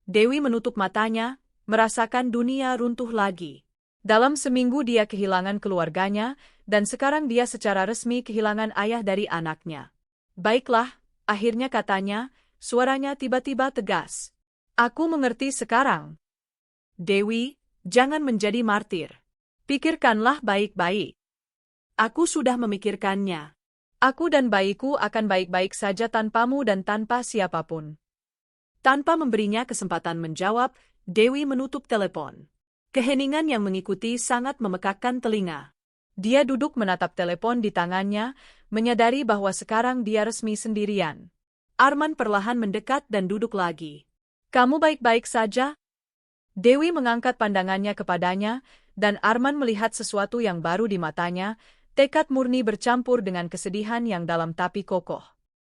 Dewi menutup matanya, merasakan dunia runtuh lagi. Dalam seminggu dia kehilangan keluarganya, dan sekarang dia secara resmi kehilangan ayah dari anaknya. Baiklah, akhirnya katanya, suaranya tiba-tiba tegas. Aku mengerti sekarang. Dewi, jangan menjadi martir. Pikirkanlah baik-baik. Aku sudah memikirkannya. Aku dan bayiku akan baik-baik saja tanpamu dan tanpa siapapun. Tanpa memberinya kesempatan menjawab, Dewi menutup telepon. Keheningan yang mengikuti sangat memekakkan telinga. Dia duduk menatap telepon di tangannya, menyadari bahwa sekarang dia resmi sendirian. Arman perlahan mendekat dan duduk lagi. Kamu baik-baik saja? Dewi mengangkat pandangannya kepadanya, dan Arman melihat sesuatu yang baru di matanya, tekad murni bercampur dengan kesedihan yang dalam tapi kokoh.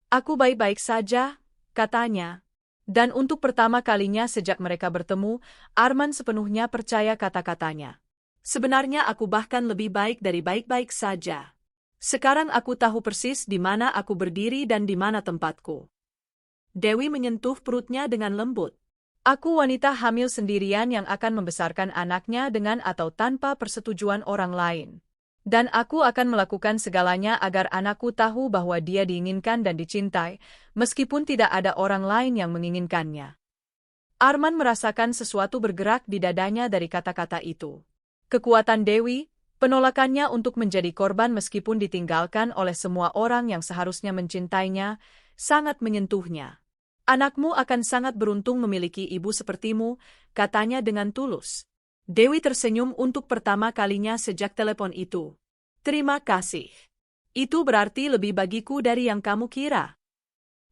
Aku baik-baik saja, katanya. Dan untuk pertama kalinya sejak mereka bertemu, Arman sepenuhnya percaya kata-katanya. Sebenarnya aku bahkan lebih baik dari baik-baik saja. Sekarang aku tahu persis di mana aku berdiri dan di mana tempatku. Dewi menyentuh perutnya dengan lembut. Aku wanita hamil sendirian yang akan membesarkan anaknya dengan atau tanpa persetujuan orang lain. Dan aku akan melakukan segalanya agar anakku tahu bahwa dia diinginkan dan dicintai, meskipun tidak ada orang lain yang menginginkannya. Arman merasakan sesuatu bergerak di dadanya dari kata-kata itu. Kekuatan Dewi, penolakannya untuk menjadi korban meskipun ditinggalkan oleh semua orang yang seharusnya mencintainya, sangat menyentuhnya. Anakmu akan sangat beruntung memiliki ibu sepertimu, katanya dengan tulus. Dewi tersenyum untuk pertama kalinya sejak telepon itu. Terima kasih. Itu berarti lebih bagiku dari yang kamu kira.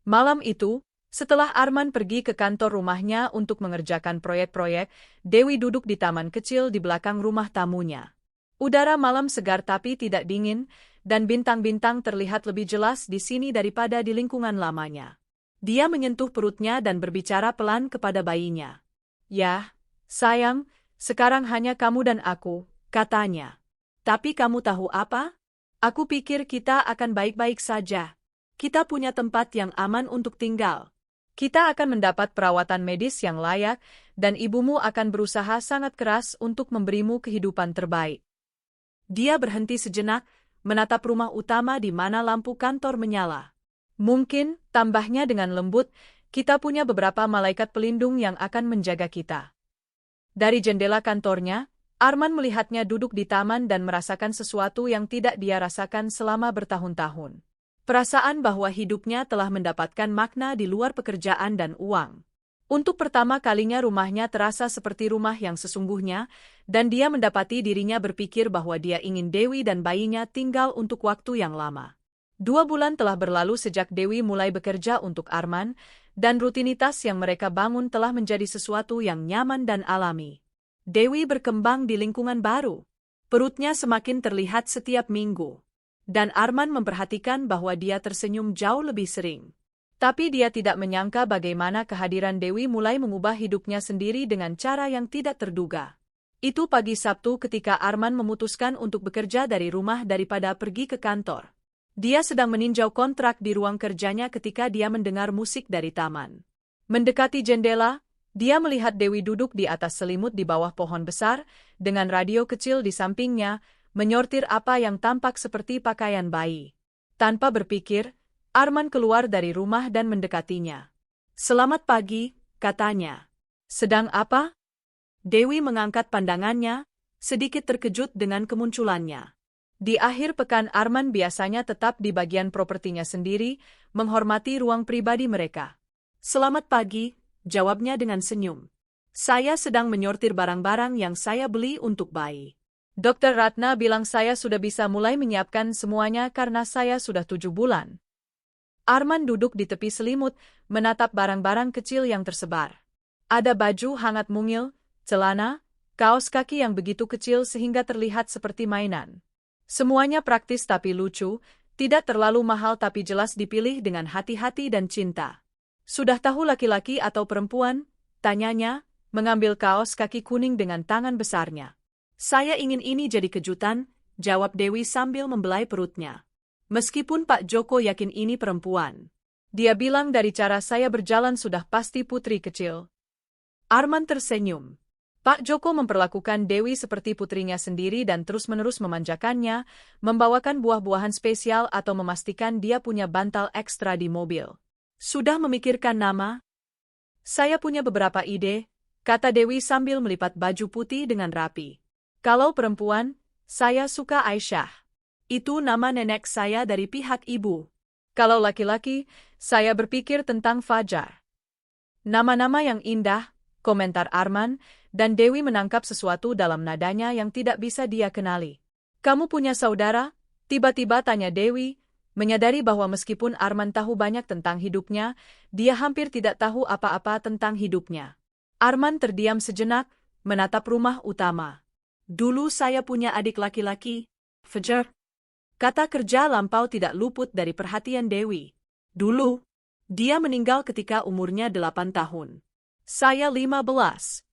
Malam itu, setelah Arman pergi ke kantor rumahnya untuk mengerjakan proyek-proyek, Dewi duduk di taman kecil di belakang rumah tamunya. Udara malam segar tapi tidak dingin, dan bintang-bintang terlihat lebih jelas di sini daripada di lingkungan lamanya. Dia menyentuh perutnya dan berbicara pelan kepada bayinya. "Yah, sayang, sekarang hanya kamu dan aku," katanya. "Tapi kamu tahu apa? Aku pikir kita akan baik-baik saja. Kita punya tempat yang aman untuk tinggal. Kita akan mendapat perawatan medis yang layak, dan ibumu akan berusaha sangat keras untuk memberimu kehidupan terbaik." Dia berhenti sejenak, menatap rumah utama di mana lampu kantor menyala. "Mungkin," tambahnya dengan lembut, "kita punya beberapa malaikat pelindung yang akan menjaga kita." Dari jendela kantornya, Arman melihatnya duduk di taman dan merasakan sesuatu yang tidak dia rasakan selama bertahun-tahun. Perasaan bahwa hidupnya telah mendapatkan makna di luar pekerjaan dan uang. Untuk pertama kalinya rumahnya terasa seperti rumah yang sesungguhnya, dan dia mendapati dirinya berpikir bahwa dia ingin Dewi dan bayinya tinggal untuk waktu yang lama. 2 bulan telah berlalu sejak Dewi mulai bekerja untuk Arman, dan rutinitas yang mereka bangun telah menjadi sesuatu yang nyaman dan alami. Dewi berkembang di lingkungan baru. Perutnya semakin terlihat setiap minggu. Dan Arman memperhatikan bahwa dia tersenyum jauh lebih sering. Tapi dia tidak menyangka bagaimana kehadiran Dewi mulai mengubah hidupnya sendiri dengan cara yang tidak terduga. Itu pagi Sabtu ketika Arman memutuskan untuk bekerja dari rumah daripada pergi ke kantor. Dia sedang meninjau kontrak di ruang kerjanya ketika dia mendengar musik dari taman. Mendekati jendela, dia melihat Dewi duduk di atas selimut di bawah pohon besar, dengan radio kecil di sampingnya, menyortir apa yang tampak seperti pakaian bayi. Tanpa berpikir, Arman keluar dari rumah dan mendekatinya. "Selamat pagi," katanya. "Sedang apa?" Dewi mengangkat pandangannya, sedikit terkejut dengan kemunculannya. Di akhir pekan Arman biasanya tetap di bagian propertinya sendiri, menghormati ruang pribadi mereka. "Selamat pagi," jawabnya dengan senyum. "Saya sedang menyortir barang-barang yang saya beli untuk bayi. Dr. Ratna bilang saya sudah bisa mulai menyiapkan semuanya karena saya sudah 7 bulan. Arman duduk di tepi selimut, menatap barang-barang kecil yang tersebar. Ada baju hangat mungil, celana, kaos kaki yang begitu kecil sehingga terlihat seperti mainan. Semuanya praktis tapi lucu, tidak terlalu mahal tapi jelas dipilih dengan hati-hati dan cinta. "Sudah tahu laki-laki atau perempuan?" tanyanya, mengambil kaos kaki kuning dengan tangan besarnya. "Saya ingin ini jadi kejutan," jawab Dewi sambil membelai perutnya. "Meskipun Pak Joko yakin ini perempuan. Dia bilang dari cara saya berjalan sudah pasti putri kecil." Arman tersenyum. Pak Joko memperlakukan Dewi seperti putrinya sendiri dan terus-menerus memanjakannya, membawakan buah-buahan spesial atau memastikan dia punya bantal ekstra di mobil. "Sudah memikirkan nama?" "Saya punya beberapa ide," kata Dewi sambil melipat baju putih dengan rapi. "Kalau perempuan, saya suka Aisyah. Itu nama nenek saya dari pihak ibu. Kalau laki-laki, saya berpikir tentang Fajar." "Nama-nama yang indah," komentar Arman, dan Dewi menangkap sesuatu dalam nadanya yang tidak bisa dia kenali. "Kamu punya saudara?" tiba-tiba tanya Dewi, menyadari bahwa meskipun Arman tahu banyak tentang hidupnya, dia hampir tidak tahu apa-apa tentang hidupnya. Arman terdiam sejenak, menatap rumah utama. "Dulu saya punya adik laki-laki, Fajar." Kata kerja lampau tidak luput dari perhatian Dewi. "Dulu, dia meninggal ketika umurnya 8 tahun. Saya 15.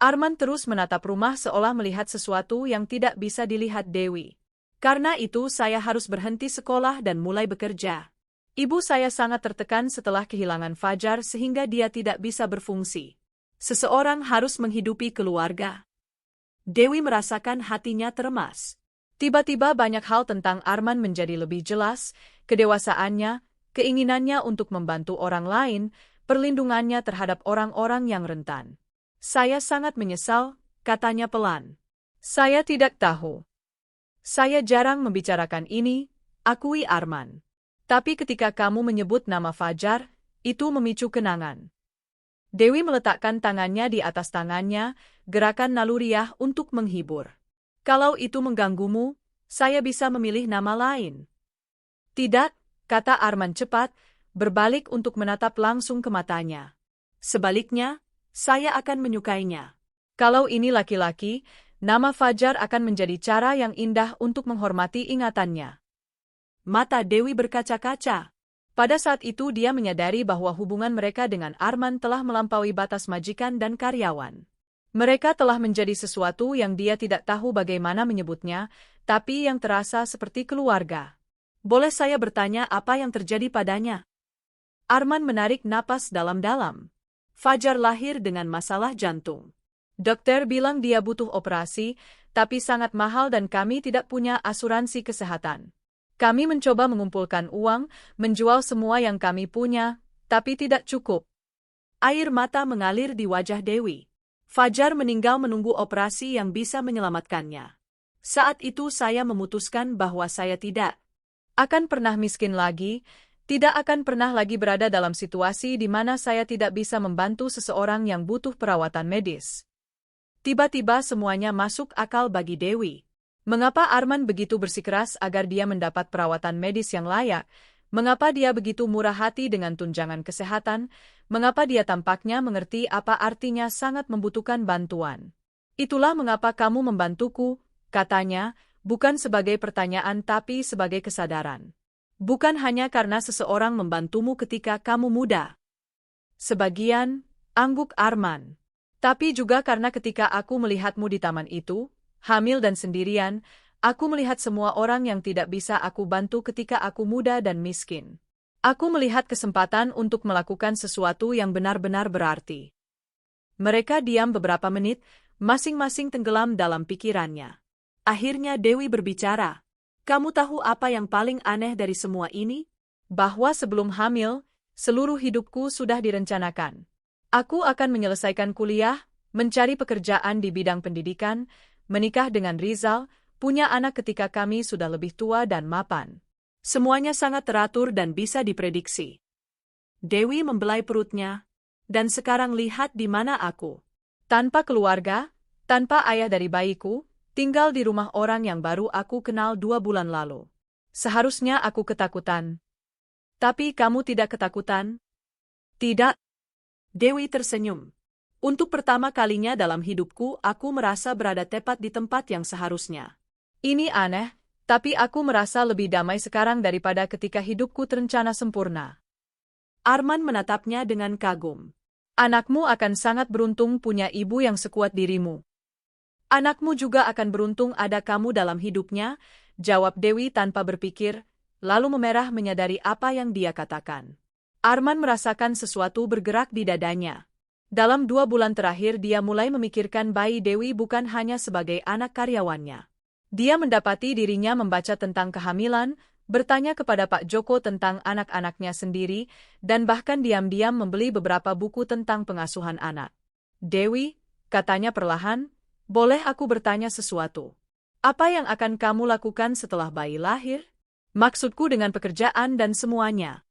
Arman terus menatap rumah seolah melihat sesuatu yang tidak bisa dilihat Dewi. "Karena itu saya harus berhenti sekolah dan mulai bekerja. Ibu saya sangat tertekan setelah kehilangan Fajar sehingga dia tidak bisa berfungsi. Seseorang harus menghidupi keluarga. Dewi merasakan hatinya teremas. Tiba-tiba banyak hal tentang Arman menjadi lebih jelas, kedewasaannya, keinginannya untuk membantu orang lain, perlindungannya terhadap orang-orang yang rentan. Saya sangat menyesal, katanya pelan. Saya tidak tahu. Saya jarang membicarakan ini, akui Arman. Tapi ketika kamu menyebut nama Fajar, itu memicu kenangan. Dewi meletakkan tangannya di atas tangannya, gerakan naluriah untuk menghibur. Kalau itu mengganggumu, saya bisa memilih nama lain. Tidak, kata Arman cepat, berbalik untuk menatap langsung ke matanya. Sebaliknya, saya akan menyukainya. Kalau ini laki-laki, nama Fajar akan menjadi cara yang indah untuk menghormati ingatannya. Mata Dewi berkaca-kaca. Pada saat itu dia menyadari bahwa hubungan mereka dengan Arman telah melampaui batas majikan dan karyawan. Mereka telah menjadi sesuatu yang dia tidak tahu bagaimana menyebutnya, tapi yang terasa seperti keluarga. Boleh saya bertanya apa yang terjadi padanya? Arman menarik napas dalam-dalam. Fajar lahir dengan masalah jantung. Dokter bilang dia butuh operasi, tapi sangat mahal dan kami tidak punya asuransi kesehatan. Kami mencoba mengumpulkan uang, menjual semua yang kami punya, tapi tidak cukup. Air mata mengalir di wajah Dewi. Fajar meninggal menunggu operasi yang bisa menyelamatkannya. Saat itu saya memutuskan bahwa saya tidak akan pernah miskin lagi, tidak akan pernah lagi berada dalam situasi di mana saya tidak bisa membantu seseorang yang butuh perawatan medis. Tiba-tiba semuanya masuk akal bagi Dewi. Mengapa Arman begitu bersikeras agar dia mendapat perawatan medis yang layak? Mengapa dia begitu murah hati dengan tunjangan kesehatan? Mengapa dia tampaknya mengerti apa artinya sangat membutuhkan bantuan? Itulah mengapa kamu membantuku, katanya, bukan sebagai pertanyaan tapi sebagai kesadaran. Bukan hanya karena seseorang membantumu ketika kamu muda. Sebagian, angguk Arman. Tapi juga karena ketika aku melihatmu di taman itu, hamil dan sendirian, aku melihat semua orang yang tidak bisa aku bantu ketika aku muda dan miskin. Aku melihat kesempatan untuk melakukan sesuatu yang benar-benar berarti. Mereka diam beberapa menit, masing-masing tenggelam dalam pikirannya. Akhirnya Dewi berbicara. Kamu tahu apa yang paling aneh dari semua ini? Bahwa sebelum hamil, seluruh hidupku sudah direncanakan. Aku akan menyelesaikan kuliah, mencari pekerjaan di bidang pendidikan, menikah dengan Rizal, punya anak ketika kami sudah lebih tua dan mapan. Semuanya sangat teratur dan bisa diprediksi. Dewi membelai perutnya. Dan sekarang lihat di mana aku. Tanpa keluarga, tanpa ayah dari bayiku, tinggal di rumah orang yang baru aku kenal 2 bulan lalu. Seharusnya aku ketakutan. Tapi kamu tidak ketakutan? Tidak. Dewi tersenyum. Untuk pertama kalinya dalam hidupku, aku merasa berada tepat di tempat yang seharusnya. Ini aneh, tapi aku merasa lebih damai sekarang daripada ketika hidupku terencana sempurna. Arman menatapnya dengan kagum. Anakmu akan sangat beruntung punya ibu yang sekuat dirimu. Anakmu juga akan beruntung ada kamu dalam hidupnya, jawab Dewi tanpa berpikir, lalu memerah menyadari apa yang dia katakan. Arman merasakan sesuatu bergerak di dadanya. Dalam 2 bulan terakhir dia mulai memikirkan bayi Dewi bukan hanya sebagai anak karyawannya. Dia mendapati dirinya membaca tentang kehamilan, bertanya kepada Pak Joko tentang anak-anaknya sendiri, dan bahkan diam-diam membeli beberapa buku tentang pengasuhan anak. Dewi, katanya perlahan, boleh aku bertanya sesuatu? Apa yang akan kamu lakukan setelah bayi lahir? Maksudku dengan pekerjaan dan semuanya.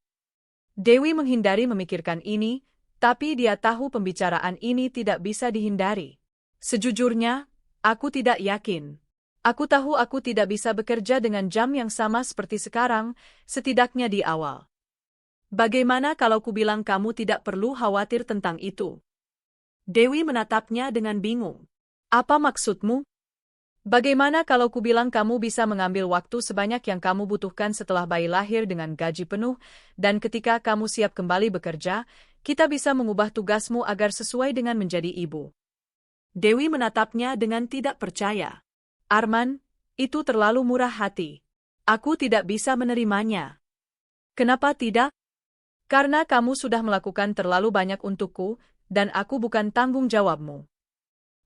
Dewi menghindari memikirkan ini, tapi dia tahu pembicaraan ini tidak bisa dihindari. Sejujurnya, aku tidak yakin. Aku tahu aku tidak bisa bekerja dengan jam yang sama seperti sekarang, setidaknya di awal. Bagaimana kalau kubilang kamu tidak perlu khawatir tentang itu? Dewi menatapnya dengan bingung. Apa maksudmu? Bagaimana kalau kubilang kamu bisa mengambil waktu sebanyak yang kamu butuhkan setelah bayi lahir dengan gaji penuh, dan ketika kamu siap kembali bekerja, kita bisa mengubah tugasmu agar sesuai dengan menjadi ibu? Dewi menatapnya dengan tidak percaya. Arman, itu terlalu murah hati. Aku tidak bisa menerimanya. Kenapa tidak? Karena kamu sudah melakukan terlalu banyak untukku, dan aku bukan tanggung jawabmu.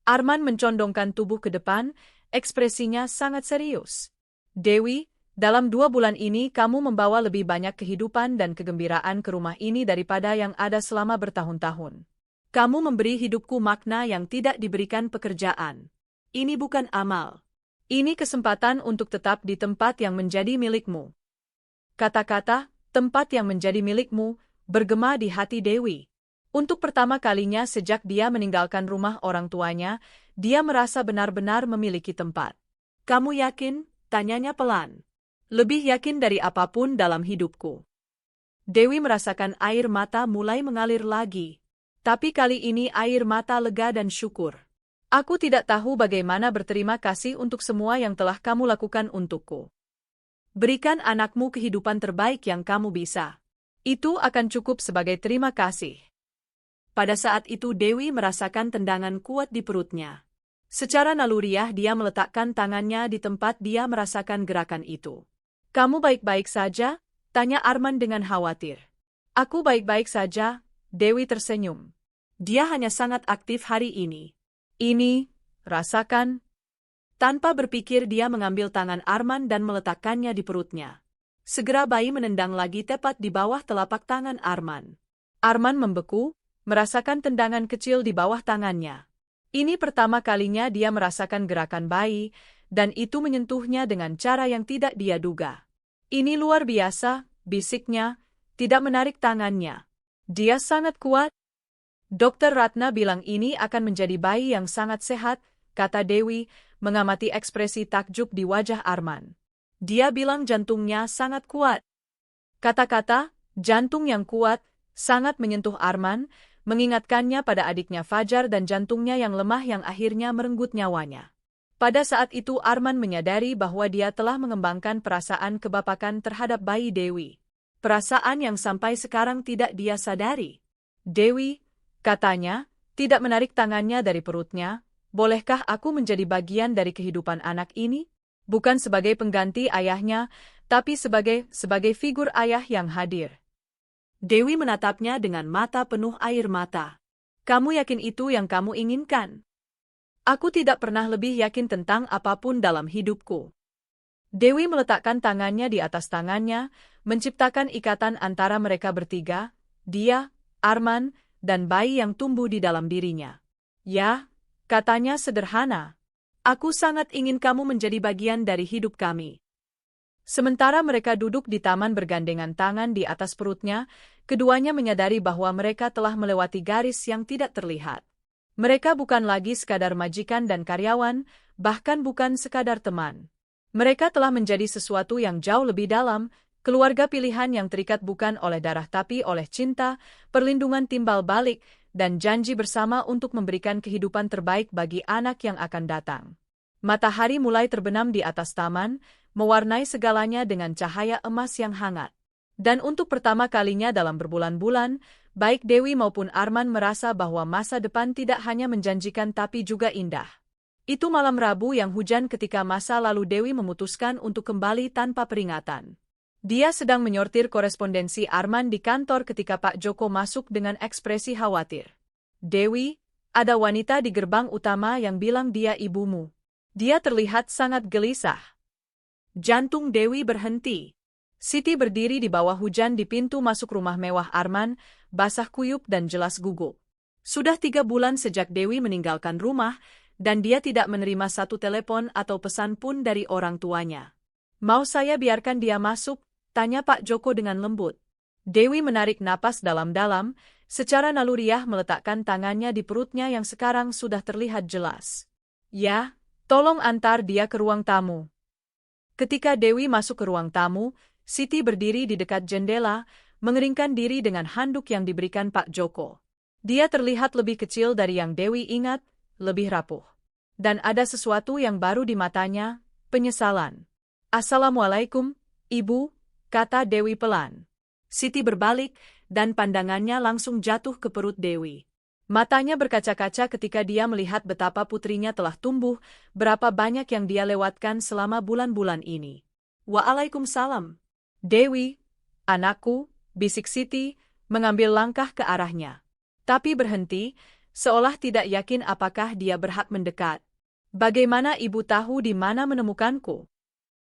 Arman mencondongkan tubuh ke depan, ekspresinya sangat serius. Dewi, dalam 2 bulan ini kamu membawa lebih banyak kehidupan dan kegembiraan ke rumah ini daripada yang ada selama bertahun-tahun. Kamu memberi hidupku makna yang tidak diberikan pekerjaan. Ini bukan amal. Ini kesempatan untuk tetap di tempat yang menjadi milikmu. Kata-kata, tempat yang menjadi milikmu, bergema di hati Dewi. Untuk pertama kalinya sejak dia meninggalkan rumah orang tuanya, dia merasa benar-benar memiliki tempat. Kamu yakin? Tanyanya pelan. Lebih yakin dari apapun dalam hidupku. Dewi merasakan air mata mulai mengalir lagi. Tapi kali ini air mata lega dan syukur. Aku tidak tahu bagaimana berterima kasih untuk semua yang telah kamu lakukan untukku. Berikan anakmu kehidupan terbaik yang kamu bisa. Itu akan cukup sebagai terima kasih. Pada saat itu Dewi merasakan tendangan kuat di perutnya. Secara naluriah dia meletakkan tangannya di tempat dia merasakan gerakan itu. Kamu baik-baik saja? Tanya Arman dengan khawatir. Aku baik-baik saja, Dewi tersenyum. Dia hanya sangat aktif hari ini. Ini, rasakan. Tanpa berpikir dia mengambil tangan Arman dan meletakkannya di perutnya. Segera bayi menendang lagi tepat di bawah telapak tangan Arman. Arman membeku, merasakan tendangan kecil di bawah tangannya. Ini pertama kalinya dia merasakan gerakan bayi, dan itu menyentuhnya dengan cara yang tidak dia duga. Ini luar biasa, bisiknya, tidak menarik tangannya. Dia sangat kuat. Dokter Ratna bilang ini akan menjadi bayi yang sangat sehat, kata Dewi, mengamati ekspresi takjub di wajah Arman. Dia bilang jantungnya sangat kuat. Kata-kata, jantung yang kuat, sangat menyentuh Arman, mengingatkannya pada adiknya Fajar dan jantungnya yang lemah yang akhirnya merenggut nyawanya. Pada saat itu Arman menyadari bahwa dia telah mengembangkan perasaan kebapakan terhadap bayi Dewi. Perasaan yang sampai sekarang tidak dia sadari. Dewi, katanya, tidak menarik tangannya dari perutnya, bolehkah aku menjadi bagian dari kehidupan anak ini? Bukan sebagai pengganti ayahnya, tapi sebagai figur ayah yang hadir. Dewi menatapnya dengan mata penuh air mata. Kamu yakin itu yang kamu inginkan? Aku tidak pernah lebih yakin tentang apapun dalam hidupku. Dewi meletakkan tangannya di atas tangannya, menciptakan ikatan antara mereka bertiga, dia, Arman, dan bayi yang tumbuh di dalam dirinya. Ya, katanya sederhana. Aku sangat ingin kamu menjadi bagian dari hidup kami. Sementara mereka duduk di taman bergandengan tangan di atas perutnya, keduanya menyadari bahwa mereka telah melewati garis yang tidak terlihat. Mereka bukan lagi sekadar majikan dan karyawan, bahkan bukan sekadar teman. Mereka telah menjadi sesuatu yang jauh lebih dalam, keluarga pilihan yang terikat bukan oleh darah tapi oleh cinta, perlindungan timbal balik, dan janji bersama untuk memberikan kehidupan terbaik bagi anak yang akan datang. Matahari mulai terbenam di atas taman, mewarnai segalanya dengan cahaya emas yang hangat. Dan untuk pertama kalinya dalam berbulan-bulan, baik Dewi maupun Arman merasa bahwa masa depan tidak hanya menjanjikan tapi juga indah. Itu malam Rabu yang hujan ketika masa lalu Dewi memutuskan untuk kembali tanpa peringatan. Dia sedang menyortir korespondensi Arman di kantor ketika Pak Joko masuk dengan ekspresi khawatir. Dewi, ada wanita di gerbang utama yang bilang dia ibumu. Dia terlihat sangat gelisah. Jantung Dewi berhenti. Siti berdiri di bawah hujan di pintu masuk rumah mewah Arman, basah kuyup dan jelas gugup. Sudah 3 bulan sejak Dewi meninggalkan rumah, dan dia tidak menerima satu telepon atau pesan pun dari orang tuanya. Mau saya biarkan dia masuk? Tanya Pak Joko dengan lembut. Dewi menarik napas dalam-dalam, secara naluriah meletakkan tangannya di perutnya yang sekarang sudah terlihat jelas. Ya, tolong antar dia ke ruang tamu. Ketika Dewi masuk ke ruang tamu, Siti berdiri di dekat jendela, mengeringkan diri dengan handuk yang diberikan Pak Joko. Dia terlihat lebih kecil dari yang Dewi ingat, lebih rapuh. Dan ada sesuatu yang baru di matanya, penyesalan. Assalamualaikum, Ibu, kata Dewi pelan. Siti berbalik, dan pandangannya langsung jatuh ke perut Dewi. Matanya berkaca-kaca ketika dia melihat betapa putrinya telah tumbuh, berapa banyak yang dia lewatkan selama bulan-bulan ini. Waalaikumsalam. Dewi, Anakku, bisik Siti, mengambil langkah ke arahnya. Tapi berhenti, seolah tidak yakin apakah dia berhak mendekat. Bagaimana ibu tahu di mana menemukanku?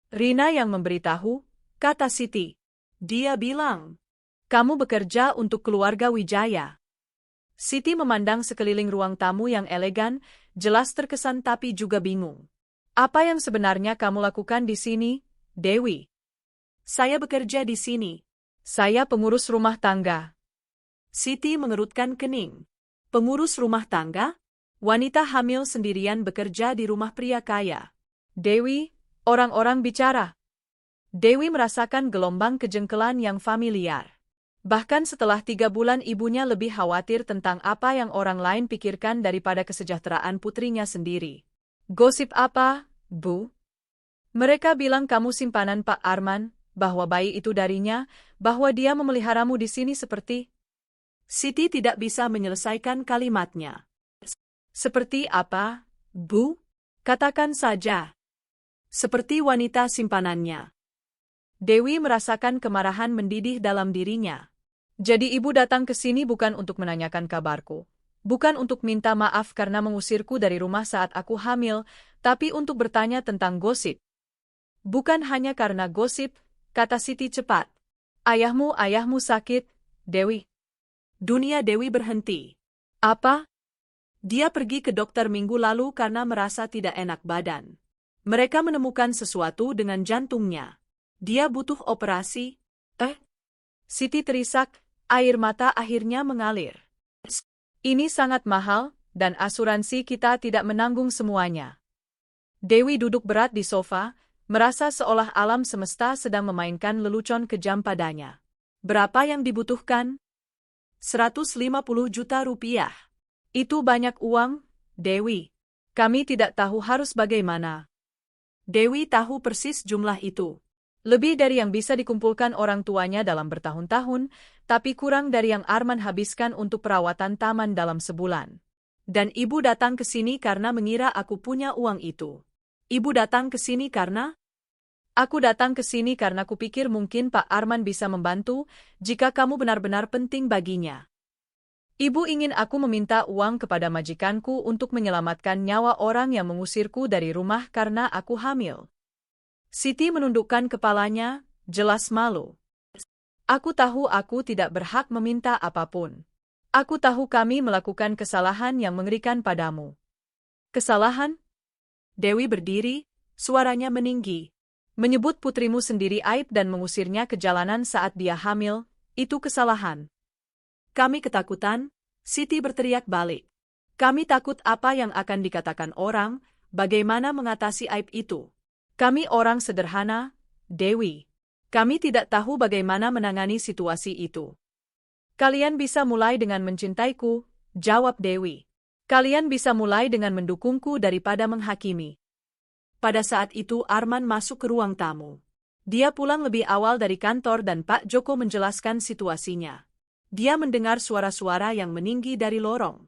Rina yang memberitahu, kata Siti. Dia bilang, kamu bekerja untuk keluarga Wijaya. Siti memandang sekeliling ruang tamu yang elegan, jelas terkesan tapi juga bingung. Apa yang sebenarnya kamu lakukan di sini, Dewi? Saya bekerja di sini. Saya pengurus rumah tangga. Siti mengerutkan kening. Pengurus rumah tangga? Wanita hamil sendirian bekerja di rumah pria kaya. Dewi, orang-orang bicara. Dewi merasakan gelombang kejengkelan yang familiar. Bahkan setelah 3 bulan ibunya lebih khawatir tentang apa yang orang lain pikirkan daripada kesejahteraan putrinya sendiri. Gosip apa, Bu? Mereka bilang kamu simpanan Pak Arman, bahwa bayi itu darinya, bahwa dia memeliharamu di sini seperti... Siti tidak bisa menyelesaikan kalimatnya. Seperti apa, Bu? Katakan saja. Seperti wanita simpanannya. Dewi merasakan kemarahan mendidih dalam dirinya. Jadi ibu datang ke sini bukan untuk menanyakan kabarku. Bukan untuk minta maaf karena mengusirku dari rumah saat aku hamil, tapi untuk bertanya tentang gosip. Bukan hanya karena gosip, kata Siti cepat. Ayahmu sakit, Dewi. Dunia Dewi berhenti. Apa? Dia pergi ke dokter minggu lalu karena merasa tidak enak badan. Mereka menemukan sesuatu dengan jantungnya. Dia butuh operasi. Siti terisak, air mata akhirnya mengalir. Ini sangat mahal, dan asuransi kita tidak menanggung semuanya. Dewi duduk berat di sofa, merasa seolah alam semesta sedang memainkan lelucon kejam padanya. Berapa yang dibutuhkan? 150 juta rupiah. Itu banyak uang, Dewi. Kami tidak tahu harus bagaimana. Dewi tahu persis jumlah itu. Lebih dari yang bisa dikumpulkan orang tuanya dalam bertahun-tahun, tapi kurang dari yang Arman habiskan untuk perawatan taman dalam sebulan. Dan ibu datang ke sini karena mengira aku punya uang itu. Ibu datang ke sini karena? Aku datang ke sini karena kupikir mungkin Pak Arman bisa membantu jika kamu benar-benar penting baginya. Ibu ingin aku meminta uang kepada majikanku untuk menyelamatkan nyawa orang yang mengusirku dari rumah karena aku hamil. Siti menundukkan kepalanya, jelas malu. Aku tahu aku tidak berhak meminta apapun. Aku tahu kami melakukan kesalahan yang mengerikan padamu. Kesalahan? Dewi berdiri, suaranya meninggi. Menyebut putrimu sendiri aib dan mengusirnya ke jalanan saat dia hamil, itu kesalahan. Kami ketakutan, Siti berteriak balik. Kami takut apa yang akan dikatakan orang, bagaimana mengatasi aib itu. Kami orang sederhana, Dewi. Kami tidak tahu bagaimana menangani situasi itu. Kalian bisa mulai dengan mencintaiku, jawab Dewi. Kalian bisa mulai dengan mendukungku daripada menghakimi. Pada saat itu Arman masuk ke ruang tamu. Dia pulang lebih awal dari kantor dan Pak Joko menjelaskan situasinya. Dia mendengar suara-suara yang meninggi dari lorong.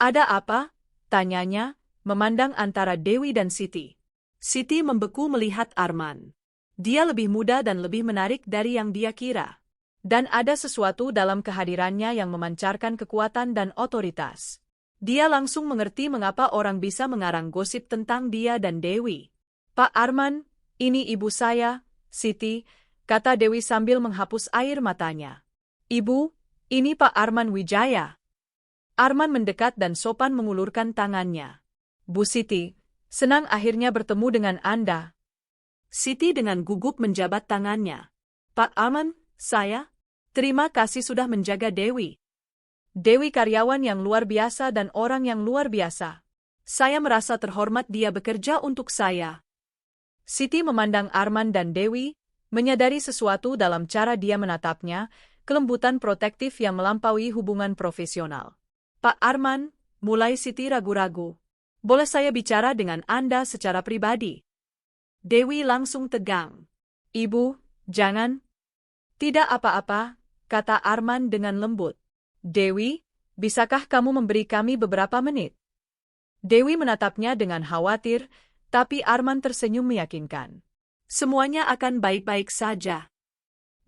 Ada apa? Tanyanya, memandang antara Dewi dan Siti. Siti membeku melihat Arman. Dia lebih muda dan lebih menarik dari yang dia kira. Dan ada sesuatu dalam kehadirannya yang memancarkan kekuatan dan otoritas. Dia langsung mengerti mengapa orang bisa mengarang gosip tentang dia dan Dewi. Pak Arman, ini ibu saya, Siti, kata Dewi sambil menghapus air matanya. Ibu, ini Pak Arman Wijaya. Arman mendekat dan sopan mengulurkan tangannya. Bu Siti, senang akhirnya bertemu dengan Anda. Siti dengan gugup menjabat tangannya. Pak Arman, saya? Terima kasih sudah menjaga Dewi. Dewi karyawan yang luar biasa dan orang yang luar biasa. Saya merasa terhormat dia bekerja untuk saya. Siti memandang Arman dan Dewi, menyadari sesuatu dalam cara dia menatapnya, kelembutan protektif yang melampaui hubungan profesional. Pak Arman, mulai Siti ragu-ragu. Boleh saya bicara dengan Anda secara pribadi? Dewi langsung tegang. Ibu, jangan. Tidak apa-apa, kata Arman dengan lembut. Dewi, bisakah kamu memberi kami beberapa menit? Dewi menatapnya dengan khawatir, tapi Arman tersenyum meyakinkan. Semuanya akan baik-baik saja.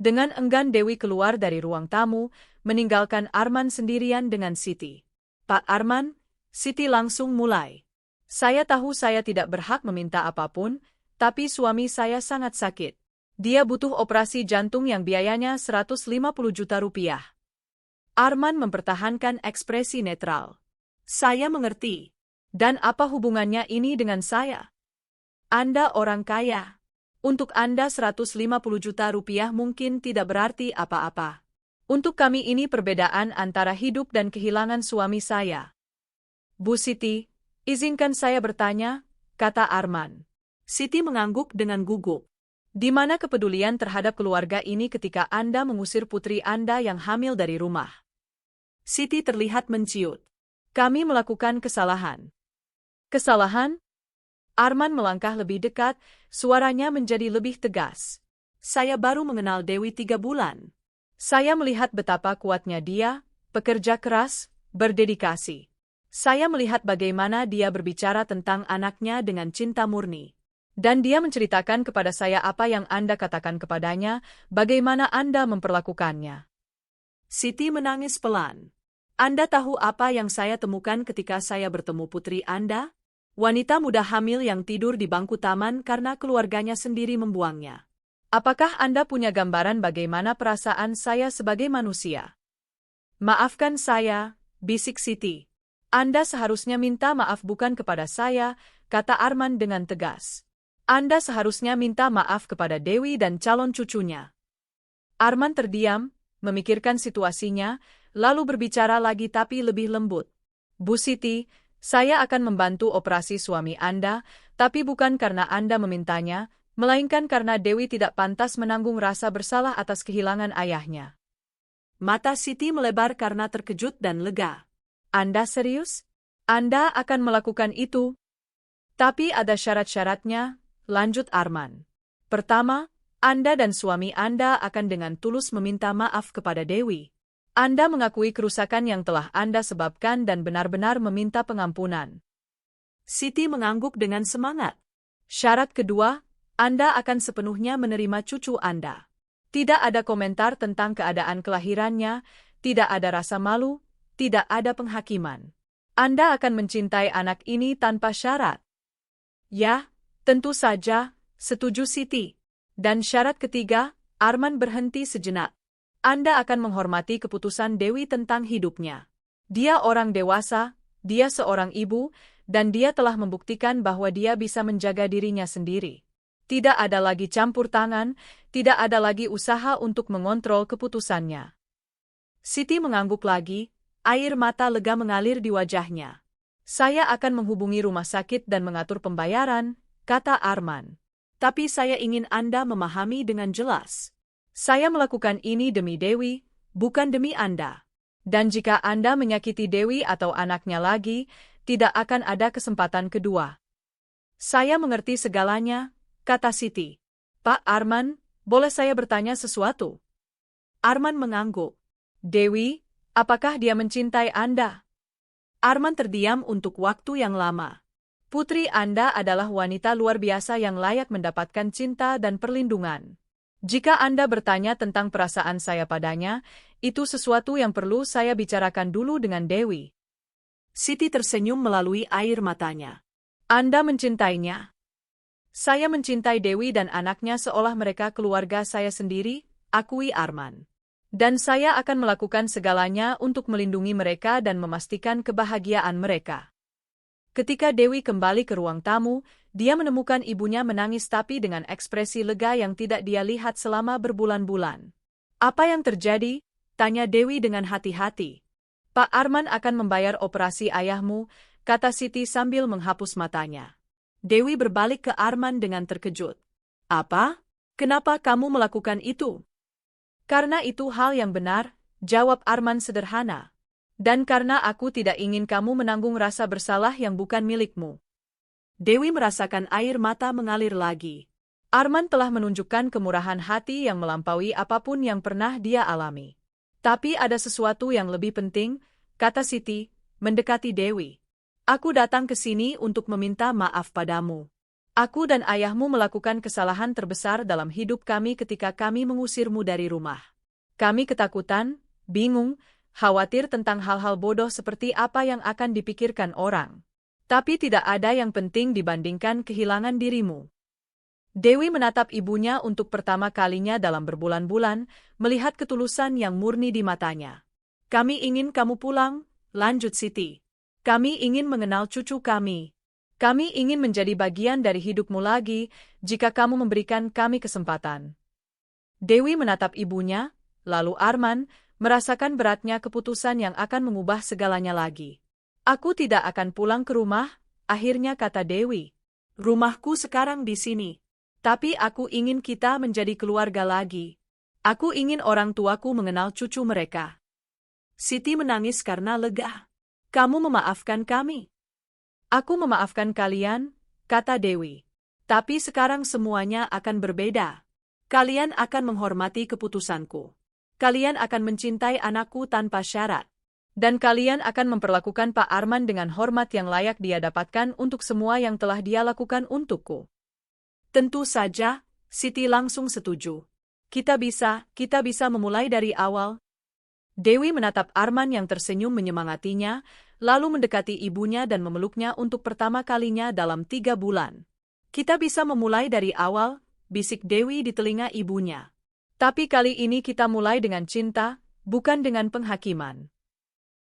Dengan enggan Dewi keluar dari ruang tamu, meninggalkan Arman sendirian dengan Siti. Pak Arman, Siti langsung mulai. Saya tahu saya tidak berhak meminta apapun, tapi suami saya sangat sakit. Dia butuh operasi jantung yang biayanya 150 juta rupiah. Arman mempertahankan ekspresi netral. Saya mengerti. Dan apa hubungannya ini dengan saya? Anda orang kaya. Untuk Anda 150 juta rupiah mungkin tidak berarti apa-apa. Untuk kami ini perbedaan antara hidup dan kehilangan suami saya. Bu Siti, izinkan saya bertanya, kata Arman. Siti mengangguk dengan gugup. Di mana kepedulian terhadap keluarga ini ketika Anda mengusir putri Anda yang hamil dari rumah? Siti terlihat menciut. Kami melakukan kesalahan. Kesalahan? Arman melangkah lebih dekat, suaranya menjadi lebih tegas. Saya baru mengenal Dewi 3 bulan. Saya melihat betapa kuatnya dia, pekerja keras, berdedikasi. Saya melihat bagaimana dia berbicara tentang anaknya dengan cinta murni. Dan dia menceritakan kepada saya apa yang Anda katakan kepadanya, bagaimana Anda memperlakukannya. Siti menangis pelan. Anda tahu apa yang saya temukan ketika saya bertemu putri Anda? Wanita muda hamil yang tidur di bangku taman karena keluarganya sendiri membuangnya. Apakah Anda punya gambaran bagaimana perasaan saya sebagai manusia? Maafkan saya, bisik Siti. Anda seharusnya minta maaf bukan kepada saya, kata Arman dengan tegas. Anda seharusnya minta maaf kepada Dewi dan calon cucunya. Arman terdiam, memikirkan situasinya, lalu berbicara lagi tapi lebih lembut. Bu Siti, saya akan membantu operasi suami Anda, tapi bukan karena Anda memintanya, melainkan karena Dewi tidak pantas menanggung rasa bersalah atas kehilangan ayahnya. Mata Siti melebar karena terkejut dan lega. Anda serius? Anda akan melakukan itu? Tapi ada syarat-syaratnya, lanjut Arman. Pertama, Anda dan suami Anda akan dengan tulus meminta maaf kepada Dewi. Anda mengakui kerusakan yang telah Anda sebabkan dan benar-benar meminta pengampunan. Siti mengangguk dengan semangat. Syarat kedua, Anda akan sepenuhnya menerima cucu Anda. Tidak ada komentar tentang keadaan kelahirannya, tidak ada rasa malu, tidak ada penghakiman. Anda akan mencintai anak ini tanpa syarat. Ya, tentu saja, setuju Siti. Dan syarat ketiga, Arman berhenti sejenak. Anda akan menghormati keputusan Dewi tentang hidupnya. Dia orang dewasa, dia seorang ibu, dan dia telah membuktikan bahwa dia bisa menjaga dirinya sendiri. Tidak ada lagi campur tangan, tidak ada lagi usaha untuk mengontrol keputusannya. Siti mengangguk lagi, air mata lega mengalir di wajahnya. Saya akan menghubungi rumah sakit dan mengatur pembayaran, kata Arman. Tapi saya ingin Anda memahami dengan jelas. Saya melakukan ini demi Dewi, bukan demi Anda. Dan jika Anda menyakiti Dewi atau anaknya lagi, tidak akan ada kesempatan kedua. Saya mengerti segalanya, kata Siti. Pak Arman, boleh saya bertanya sesuatu? Arman mengangguk. Dewi, apakah dia mencintai Anda? Arman terdiam untuk waktu yang lama. Putri Anda adalah wanita luar biasa yang layak mendapatkan cinta dan perlindungan. Jika Anda bertanya tentang perasaan saya padanya, itu sesuatu yang perlu saya bicarakan dulu dengan Dewi. Siti tersenyum melalui air matanya. Anda mencintainya? Saya mencintai Dewi dan anaknya seolah mereka keluarga saya sendiri, akui Arman. Dan saya akan melakukan segalanya untuk melindungi mereka dan memastikan kebahagiaan mereka. Ketika Dewi kembali ke ruang tamu, dia menemukan ibunya menangis tapi dengan ekspresi lega yang tidak dia lihat selama berbulan-bulan. Apa yang terjadi? Tanya Dewi dengan hati-hati. Pak Arman akan membayar operasi ayahmu, kata Siti sambil menghapus matanya. Dewi berbalik ke Arman dengan terkejut. Apa? Kenapa kamu melakukan itu? Karena itu hal yang benar, jawab Arman sederhana. Dan karena aku tidak ingin kamu menanggung rasa bersalah yang bukan milikmu. Dewi merasakan air mata mengalir lagi. Arman telah menunjukkan kemurahan hati yang melampaui apapun yang pernah dia alami. Tapi ada sesuatu yang lebih penting, kata Siti, mendekati Dewi. Aku datang ke sini untuk meminta maaf padamu. Aku dan ayahmu melakukan kesalahan terbesar dalam hidup kami ketika kami mengusirmu dari rumah. Kami ketakutan, bingung, khawatir tentang hal-hal bodoh seperti apa yang akan dipikirkan orang. Tapi tidak ada yang penting dibandingkan kehilangan dirimu. Dewi menatap ibunya untuk pertama kalinya dalam berbulan-bulan, melihat ketulusan yang murni di matanya. Kami ingin kamu pulang, lanjut Siti. Kami ingin mengenal cucu kami. Kami ingin menjadi bagian dari hidupmu lagi, jika kamu memberikan kami kesempatan. Dewi menatap ibunya, lalu Arman, merasakan beratnya keputusan yang akan mengubah segalanya lagi. Aku tidak akan pulang ke rumah, akhirnya kata Dewi. Rumahku sekarang di sini. Tapi aku ingin kita menjadi keluarga lagi. Aku ingin orang tuaku mengenal cucu mereka. Siti menangis karena lega. Kamu memaafkan kami. Aku memaafkan kalian, kata Dewi. Tapi sekarang semuanya akan berbeda. Kalian akan menghormati keputusanku. Kalian akan mencintai anakku tanpa syarat. Dan kalian akan memperlakukan Pak Arman dengan hormat yang layak dia dapatkan untuk semua yang telah dia lakukan untukku. Tentu saja, Siti langsung setuju. Kita bisa memulai dari awal. Dewi menatap Arman yang tersenyum menyemangatinya, lalu mendekati ibunya dan memeluknya untuk pertama kalinya dalam 3 bulan. Kita bisa memulai dari awal, bisik Dewi di telinga ibunya. Tapi kali ini kita mulai dengan cinta, bukan dengan penghakiman.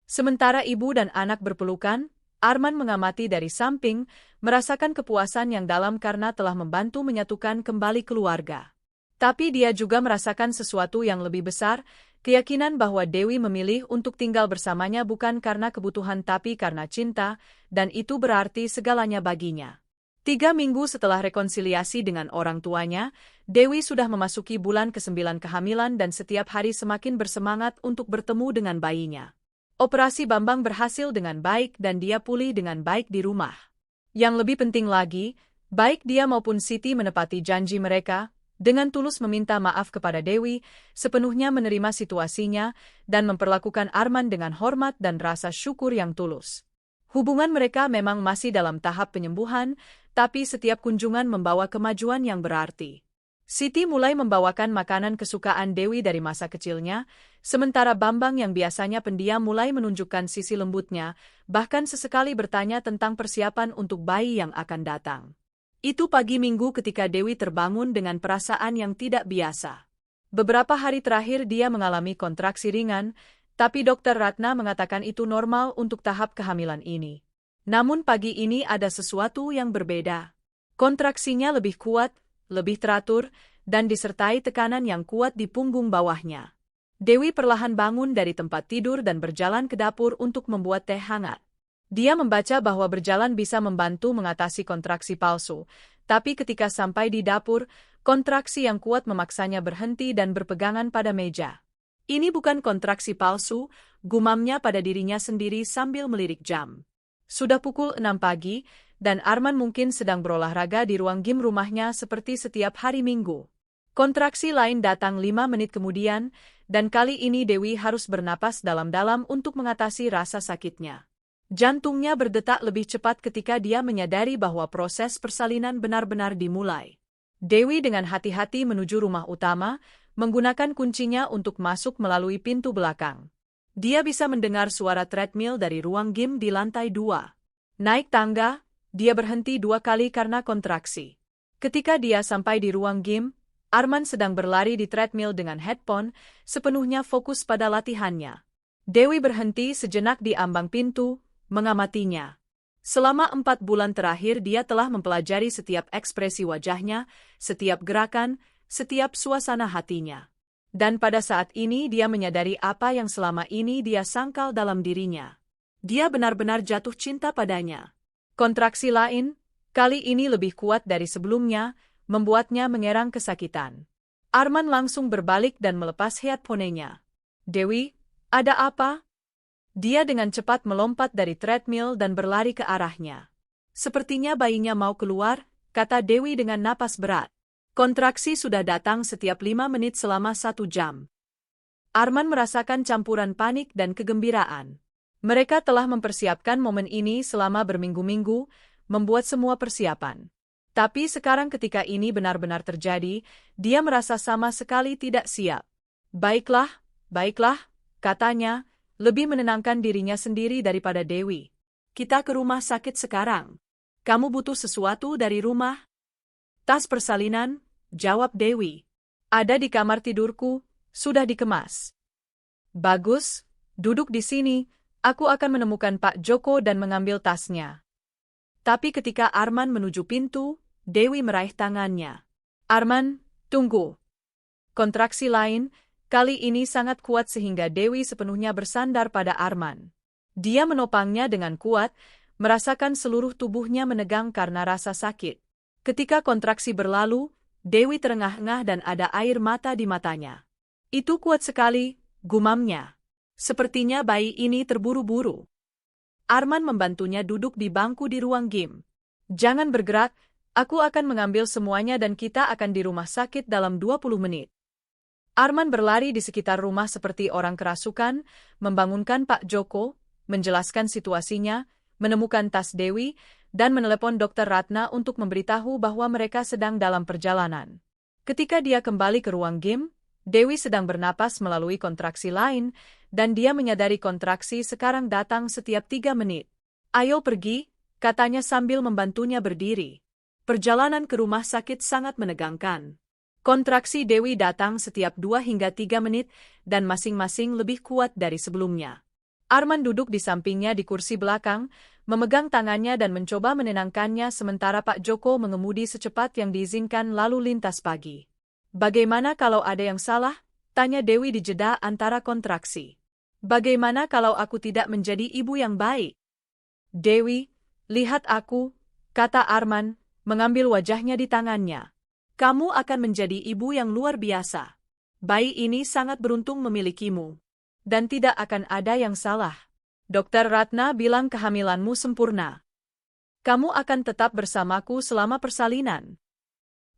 Sementara ibu dan anak berpelukan, Arman mengamati dari samping, merasakan kepuasan yang dalam karena telah membantu menyatukan kembali keluarga. Tapi dia juga merasakan sesuatu yang lebih besar, keyakinan bahwa Dewi memilih untuk tinggal bersamanya bukan karena kebutuhan tapi karena cinta, dan itu berarti segalanya baginya. 3 minggu setelah rekonsiliasi dengan orang tuanya, Dewi sudah memasuki bulan ke-9 kehamilan dan setiap hari semakin bersemangat untuk bertemu dengan bayinya. Operasi Bambang berhasil dengan baik dan dia pulih dengan baik di rumah. Yang lebih penting lagi, baik dia maupun Siti menepati janji mereka, dengan tulus meminta maaf kepada Dewi, sepenuhnya menerima situasinya, dan memperlakukan Arman dengan hormat dan rasa syukur yang tulus. Hubungan mereka memang masih dalam tahap penyembuhan, tapi setiap kunjungan membawa kemajuan yang berarti. Siti mulai membawakan makanan kesukaan Dewi dari masa kecilnya, sementara Bambang yang biasanya pendiam mulai menunjukkan sisi lembutnya, bahkan sesekali bertanya tentang persiapan untuk bayi yang akan datang. Itu pagi Minggu ketika Dewi terbangun dengan perasaan yang tidak biasa. Beberapa hari terakhir dia mengalami kontraksi ringan, tapi Dokter Ratna mengatakan itu normal untuk tahap kehamilan ini. Namun pagi ini ada sesuatu yang berbeda. Kontraksinya lebih kuat, lebih teratur, dan disertai tekanan yang kuat di punggung bawahnya. Dewi perlahan bangun dari tempat tidur dan berjalan ke dapur untuk membuat teh hangat. Dia membaca bahwa berjalan bisa membantu mengatasi kontraksi palsu, tapi ketika sampai di dapur, kontraksi yang kuat memaksanya berhenti dan berpegangan pada meja. Ini bukan kontraksi palsu, gumamnya pada dirinya sendiri sambil melirik jam. Sudah pukul 6 pagi, dan Arman mungkin sedang berolahraga di ruang gym rumahnya seperti setiap hari Minggu. Kontraksi lain datang 5 menit kemudian, dan kali ini Dewi harus bernapas dalam-dalam untuk mengatasi rasa sakitnya. Jantungnya berdetak lebih cepat ketika dia menyadari bahwa proses persalinan benar-benar dimulai. Dewi dengan hati-hati menuju rumah utama, menggunakan kuncinya untuk masuk melalui pintu belakang. Dia bisa mendengar suara treadmill dari ruang gym di lantai 2. Naik tangga, dia berhenti 2 kali karena kontraksi. Ketika dia sampai di ruang gym, Arman sedang berlari di treadmill dengan headphone, sepenuhnya fokus pada latihannya. Dewi berhenti sejenak di ambang pintu, mengamatinya. Selama 4 bulan terakhir dia telah mempelajari setiap ekspresi wajahnya, setiap gerakan, setiap suasana hatinya. Dan pada saat ini dia menyadari apa yang selama ini dia sangkal dalam dirinya. Dia benar-benar jatuh cinta padanya. Kontraksi lain, kali ini lebih kuat dari sebelumnya, membuatnya mengerang kesakitan. Arman langsung berbalik dan melepas headphone-nya. Dewi, ada apa? Dia dengan cepat melompat dari treadmill dan berlari ke arahnya. Sepertinya bayinya mau keluar, kata Dewi dengan napas berat. Kontraksi sudah datang setiap 5 menit selama 1 jam. Arman merasakan campuran panik dan kegembiraan. Mereka telah mempersiapkan momen ini selama berminggu-minggu, membuat semua persiapan. Tapi sekarang ketika ini benar-benar terjadi, dia merasa sama sekali tidak siap. Baiklah, katanya, lebih menenangkan dirinya sendiri daripada Dewi. Kita ke rumah sakit sekarang. Kamu butuh sesuatu dari rumah? Tas persalinan, jawab Dewi. Ada di kamar tidurku, sudah dikemas. Bagus, duduk di sini, aku akan menemukan Pak Joko dan mengambil tasnya. Tapi ketika Arman menuju pintu, Dewi meraih tangannya. Arman, tunggu. Kontraksi lain, kali ini sangat kuat sehingga Dewi sepenuhnya bersandar pada Arman. Dia menopangnya dengan kuat, merasakan seluruh tubuhnya menegang karena rasa sakit. Ketika kontraksi berlalu, Dewi terengah-engah dan ada air mata di matanya. Itu kuat sekali, gumamnya. Sepertinya bayi ini terburu-buru. Arman membantunya duduk di bangku di ruang gym. Jangan bergerak, aku akan mengambil semuanya dan kita akan di rumah sakit dalam 20 menit. Arman berlari di sekitar rumah seperti orang kerasukan, membangunkan Pak Joko, menjelaskan situasinya, menemukan tas Dewi, dan menelepon Dr. Ratna untuk memberitahu bahwa mereka sedang dalam perjalanan. Ketika dia kembali ke ruang gym, Dewi sedang bernapas melalui kontraksi lain, dan dia menyadari kontraksi sekarang datang setiap 3 menit. Ayo pergi, katanya sambil membantunya berdiri. Perjalanan ke rumah sakit sangat menegangkan. Kontraksi Dewi datang setiap 2 hingga 3 menit, dan masing-masing lebih kuat dari sebelumnya. Arman duduk di sampingnya di kursi belakang, memegang tangannya dan mencoba menenangkannya sementara Pak Joko mengemudi secepat yang diizinkan lalu lintas pagi. Bagaimana kalau ada yang salah? Tanya Dewi di jeda antara kontraksi. Bagaimana kalau aku tidak menjadi ibu yang baik? Dewi, lihat aku, kata Arman, mengambil wajahnya di tangannya. Kamu akan menjadi ibu yang luar biasa. Bayi ini sangat beruntung memilikimu. Dan tidak akan ada yang salah. Dr. Ratna bilang kehamilanmu sempurna. Kamu akan tetap bersamaku selama persalinan.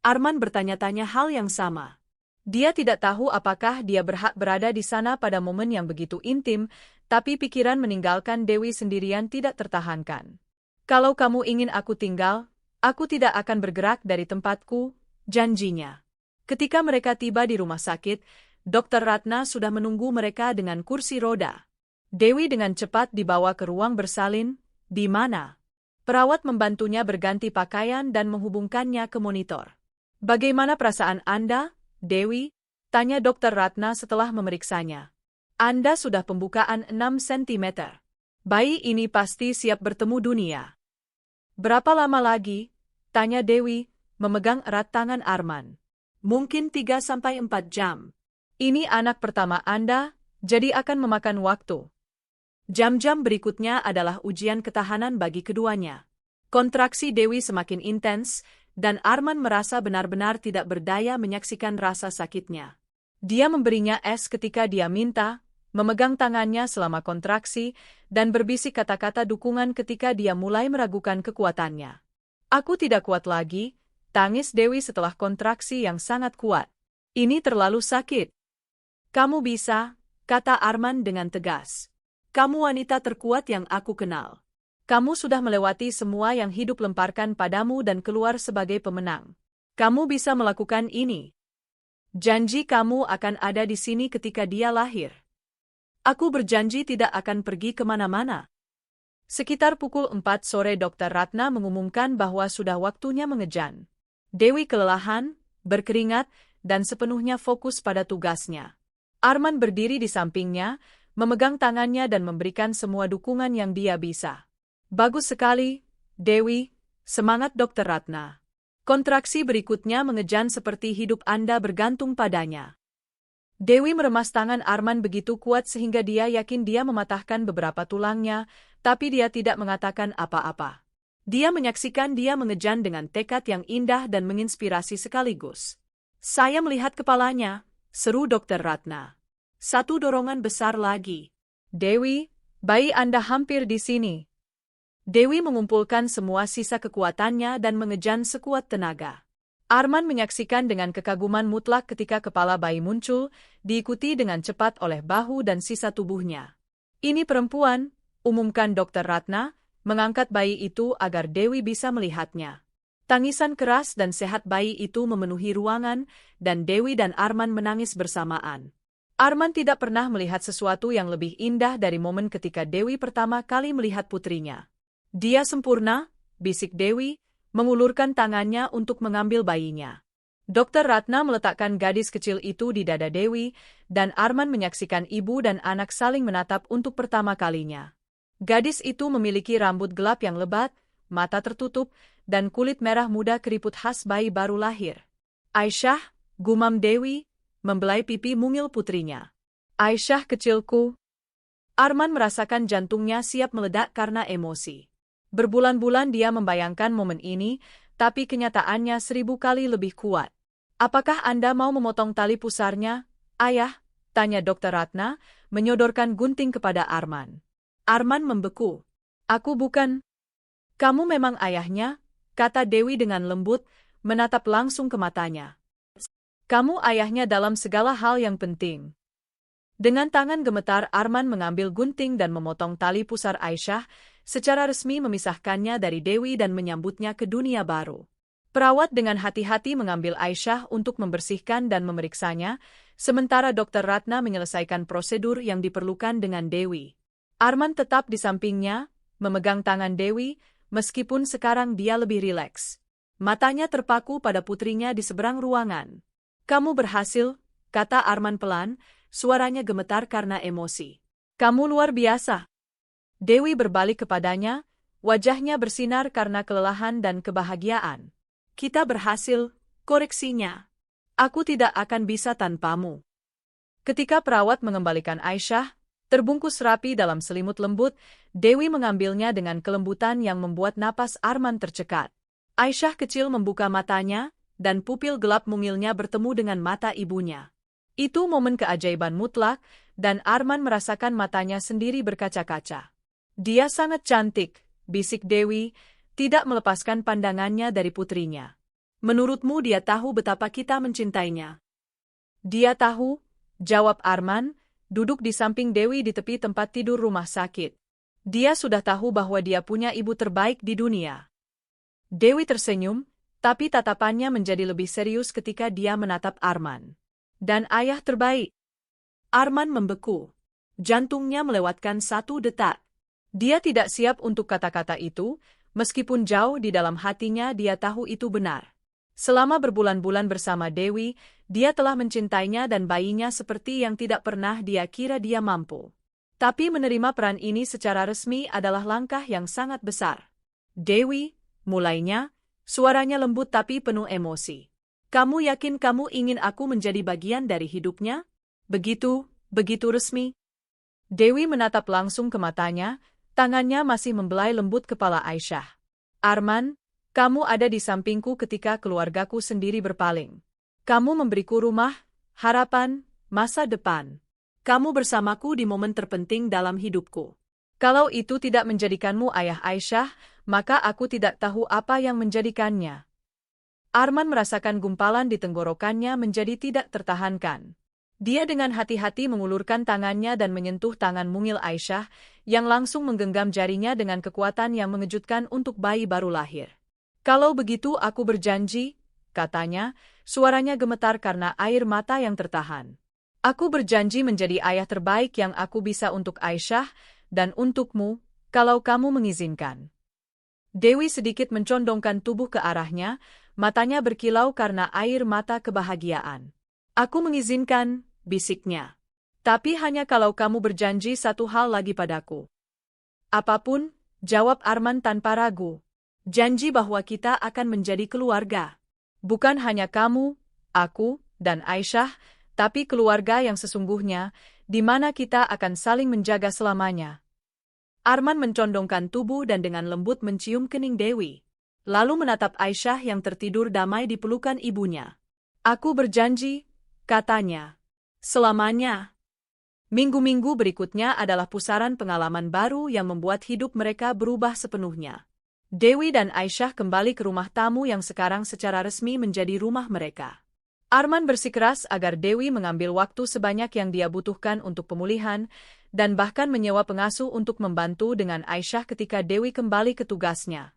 Arman bertanya-tanya hal yang sama. Dia tidak tahu apakah dia berhak berada di sana pada momen yang begitu intim, tapi pikiran meninggalkan Dewi sendirian tidak tertahankan. Kalau kamu ingin aku tinggal, aku tidak akan bergerak dari tempatku, janjinya. Ketika mereka tiba di rumah sakit, Dr. Ratna sudah menunggu mereka dengan kursi roda. Dewi dengan cepat dibawa ke ruang bersalin, di mana perawat membantunya berganti pakaian dan menghubungkannya ke monitor. Bagaimana perasaan Anda, Dewi? Tanya Dr. Ratna setelah memeriksanya. Anda sudah pembukaan 6 cm. Bayi ini pasti siap bertemu dunia. Berapa lama lagi? Tanya Dewi, memegang erat tangan Arman. Mungkin 3-4 jam. Ini anak pertama Anda, jadi akan memakan waktu. Jam-jam berikutnya adalah ujian ketahanan bagi keduanya. Kontraksi Dewi semakin intens, dan Arman merasa benar-benar tidak berdaya menyaksikan rasa sakitnya. Dia memberinya es ketika dia minta, memegang tangannya selama kontraksi, dan berbisik kata-kata dukungan ketika dia mulai meragukan kekuatannya. Aku tidak kuat lagi, tangis Dewi setelah kontraksi yang sangat kuat. Ini terlalu sakit. Kamu bisa, kata Arman dengan tegas. Kamu wanita terkuat yang aku kenal. Kamu sudah melewati semua yang hidup lemparkan padamu dan keluar sebagai pemenang. Kamu bisa melakukan ini. Janji kamu akan ada di sini ketika dia lahir. Aku berjanji tidak akan pergi kemana-mana. Sekitar pukul 4 sore Dr. Ratna mengumumkan bahwa sudah waktunya mengejan. Dewi kelelahan, berkeringat, dan sepenuhnya fokus pada tugasnya. Arman berdiri di sampingnya, memegang tangannya dan memberikan semua dukungan yang dia bisa. Bagus sekali, Dewi, semangat Dr. Ratna. Kontraksi berikutnya mengejan seperti hidup Anda bergantung padanya. Dewi meremas tangan Arman begitu kuat sehingga dia yakin dia mematahkan beberapa tulangnya, tapi dia tidak mengatakan apa-apa. Dia menyaksikan dia mengejan dengan tekad yang indah dan menginspirasi sekaligus. Saya melihat kepalanya, seru Dr. Ratna. Satu dorongan besar lagi. Dewi, bayi Anda hampir di sini. Dewi mengumpulkan semua sisa kekuatannya dan mengejan sekuat tenaga. Arman menyaksikan dengan kekaguman mutlak ketika kepala bayi muncul, diikuti dengan cepat oleh bahu dan sisa tubuhnya. Ini perempuan, umumkan Dr. Ratna, mengangkat bayi itu agar Dewi bisa melihatnya. Tangisan keras dan sehat bayi itu memenuhi ruangan, dan Dewi dan Arman menangis bersamaan. Arman tidak pernah melihat sesuatu yang lebih indah dari momen ketika Dewi pertama kali melihat putrinya. Dia sempurna, bisik Dewi, mengulurkan tangannya untuk mengambil bayinya. Dokter Ratna meletakkan gadis kecil itu di dada Dewi, dan Arman menyaksikan ibu dan anak saling menatap untuk pertama kalinya. Gadis itu memiliki rambut gelap yang lebat, mata tertutup, dan kulit merah muda keriput khas bayi baru lahir. Aisyah, gumam Dewi, membelai pipi mungil putrinya. Aisyah kecilku. Arman merasakan jantungnya siap meledak karena emosi. Berbulan-bulan dia membayangkan momen ini, tapi kenyataannya 1000 kali lebih kuat. Apakah Anda mau memotong tali pusarnya, Ayah? Tanya Dokter Ratna, menyodorkan gunting kepada Arman. Arman membeku. Aku bukan. Kamu memang ayahnya, kata Dewi dengan lembut, menatap langsung ke matanya. Kamu ayahnya dalam segala hal yang penting. Dengan tangan gemetar Arman mengambil gunting dan memotong tali pusar Aisyah, secara resmi memisahkannya dari Dewi dan menyambutnya ke dunia baru. Perawat dengan hati-hati mengambil Aisyah untuk membersihkan dan memeriksanya, sementara Dokter Ratna menyelesaikan prosedur yang diperlukan dengan Dewi. Arman tetap di sampingnya, memegang tangan Dewi, meskipun sekarang dia lebih rileks. Matanya terpaku pada putrinya di seberang ruangan. Kamu berhasil, kata Arman pelan, suaranya gemetar karena emosi. Kamu luar biasa. Dewi berbalik kepadanya, wajahnya bersinar karena kelelahan dan kebahagiaan. Kita berhasil, koreksinya. Aku tidak akan bisa tanpamu. Ketika perawat mengembalikan Aisyah, terbungkus rapi dalam selimut lembut, Dewi mengambilnya dengan kelembutan yang membuat napas Arman tercekat. Aisyah kecil membuka matanya, dan pupil gelap mungilnya bertemu dengan mata ibunya. Itu momen keajaiban mutlak, dan Arman merasakan matanya sendiri berkaca-kaca. Dia sangat cantik, bisik Dewi, tidak melepaskan pandangannya dari putrinya. Menurutmu dia tahu betapa kita mencintainya? Dia tahu, jawab Arman, duduk di samping Dewi di tepi tempat tidur rumah sakit. Dia sudah tahu bahwa dia punya ibu terbaik di dunia. Dewi tersenyum, tapi tatapannya menjadi lebih serius ketika dia menatap Arman. Dan ayah terbaik. Arman membeku. Jantungnya melewatkan 1 detak. Dia tidak siap untuk kata-kata itu, meskipun jauh di dalam hatinya dia tahu itu benar. Selama berbulan-bulan bersama Dewi, dia telah mencintainya dan bayinya seperti yang tidak pernah dia kira dia mampu. Tapi menerima peran ini secara resmi adalah langkah yang sangat besar. Dewi, mulainya, suaranya lembut tapi penuh emosi. Kamu yakin kamu ingin aku menjadi bagian dari hidupnya? Begitu resmi? Dewi menatap langsung ke matanya, tangannya masih membelai lembut kepala Aisyah. Arman, kamu ada di sampingku ketika keluargaku sendiri berpaling. Kamu memberiku rumah, harapan, masa depan. Kamu bersamaku di momen terpenting dalam hidupku. Kalau itu tidak menjadikanmu ayah Aisyah, maka aku tidak tahu apa yang menjadikannya. Arman merasakan gumpalan di tenggorokannya menjadi tidak tertahankan. Dia dengan hati-hati mengulurkan tangannya dan menyentuh tangan mungil Aisyah, yang langsung menggenggam jarinya dengan kekuatan yang mengejutkan untuk bayi baru lahir. Kalau begitu aku berjanji, katanya, suaranya gemetar karena air mata yang tertahan. Aku berjanji menjadi ayah terbaik yang aku bisa untuk Aisyah, dan untukmu, kalau kamu mengizinkan. Dewi sedikit mencondongkan tubuh ke arahnya, matanya berkilau karena air mata kebahagiaan. Aku mengizinkan, bisiknya. Tapi hanya kalau kamu berjanji satu hal lagi padaku. Apapun, jawab Arman tanpa ragu. Janji bahwa kita akan menjadi keluarga. Bukan hanya kamu, aku, dan Aisyah, tapi keluarga yang sesungguhnya, di mana kita akan saling menjaga selamanya. Arman mencondongkan tubuh dan dengan lembut mencium kening Dewi. Lalu menatap Aisyah yang tertidur damai di pelukan ibunya. Aku berjanji, katanya. Selamanya. Minggu-minggu berikutnya adalah pusaran pengalaman baru yang membuat hidup mereka berubah sepenuhnya. Dewi dan Aisyah kembali ke rumah tamu yang sekarang secara resmi menjadi rumah mereka. Arman bersikeras agar Dewi mengambil waktu sebanyak yang dia butuhkan untuk pemulihan, dan bahkan menyewa pengasuh untuk membantu dengan Aisyah ketika Dewi kembali ke tugasnya.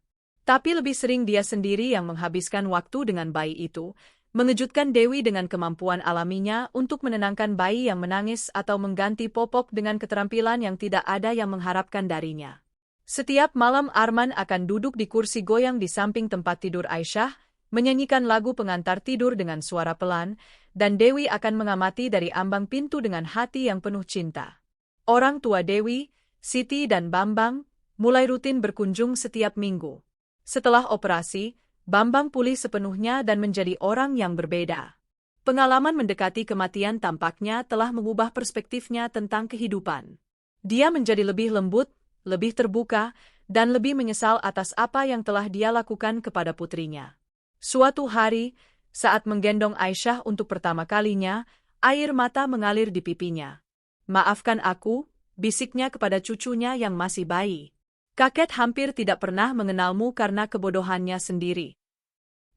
Tapi lebih sering dia sendiri yang menghabiskan waktu dengan bayi itu, mengejutkan Dewi dengan kemampuan alaminya untuk menenangkan bayi yang menangis atau mengganti popok dengan keterampilan yang tidak ada yang mengharapkan darinya. Setiap malam Arman akan duduk di kursi goyang di samping tempat tidur Aisyah, menyanyikan lagu pengantar tidur dengan suara pelan, dan Dewi akan mengamati dari ambang pintu dengan hati yang penuh cinta. Orang tua Dewi, Siti dan Bambang, mulai rutin berkunjung setiap minggu. Setelah operasi, Bambang pulih sepenuhnya dan menjadi orang yang berbeda. Pengalaman mendekati kematian tampaknya telah mengubah perspektifnya tentang kehidupan. Dia menjadi lebih lembut, lebih terbuka, dan lebih menyesal atas apa yang telah dia lakukan kepada putrinya. Suatu hari, saat menggendong Aisyah untuk pertama kalinya, air mata mengalir di pipinya. "Maafkan aku," bisiknya kepada cucunya yang masih bayi. "Kakek hampir tidak pernah mengenalmu karena kebodohannya sendiri."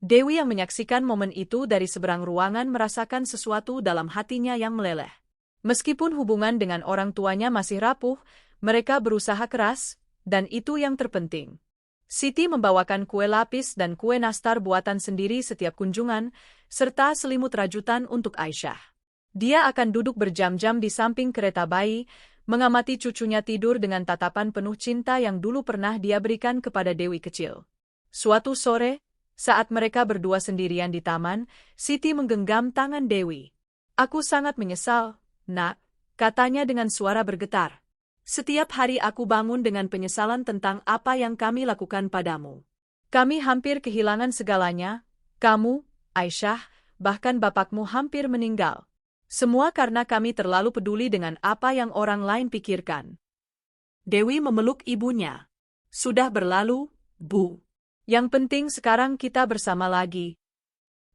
Dewi yang menyaksikan momen itu dari seberang ruangan merasakan sesuatu dalam hatinya yang meleleh. Meskipun hubungan dengan orang tuanya masih rapuh, mereka berusaha keras, dan itu yang terpenting. Siti membawakan kue lapis dan kue nastar buatan sendiri setiap kunjungan, serta selimut rajutan untuk Aisyah. Dia akan duduk berjam-jam di samping kereta bayi, mengamati cucunya tidur dengan tatapan penuh cinta yang dulu pernah dia berikan kepada Dewi kecil. Suatu sore, saat mereka berdua sendirian di taman, Siti menggenggam tangan Dewi. "Aku sangat menyesal, Nak," katanya dengan suara bergetar. "Setiap hari aku bangun dengan penyesalan tentang apa yang kami lakukan padamu. Kami hampir kehilangan segalanya, kamu, Aisyah, bahkan bapakmu hampir meninggal. Semua karena kami terlalu peduli dengan apa yang orang lain pikirkan." Dewi memeluk ibunya. "Sudah berlalu, Bu. Yang penting sekarang kita bersama lagi."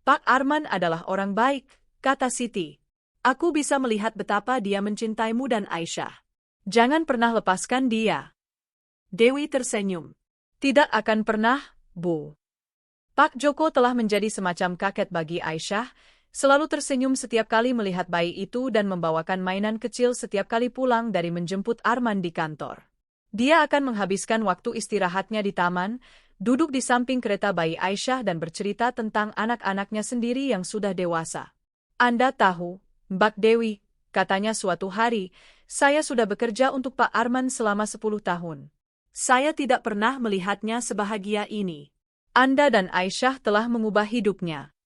"Pak Arman adalah orang baik," kata Siti. "Aku bisa melihat betapa dia mencintaimu dan Aisyah. Jangan pernah lepaskan dia." Dewi tersenyum. "Tidak akan pernah, Bu." Pak Joko telah menjadi semacam kakek bagi Aisyah, selalu tersenyum setiap kali melihat bayi itu dan membawakan mainan kecil setiap kali pulang dari menjemput Arman di kantor. Dia akan menghabiskan waktu istirahatnya di taman, duduk di samping kereta bayi Aisyah dan bercerita tentang anak-anaknya sendiri yang sudah dewasa. "Anda tahu, Mbak Dewi," katanya suatu hari, "saya sudah bekerja untuk Pak Arman selama 10 tahun. Saya tidak pernah melihatnya sebahagia ini. Anda dan Aisyah telah mengubah hidupnya."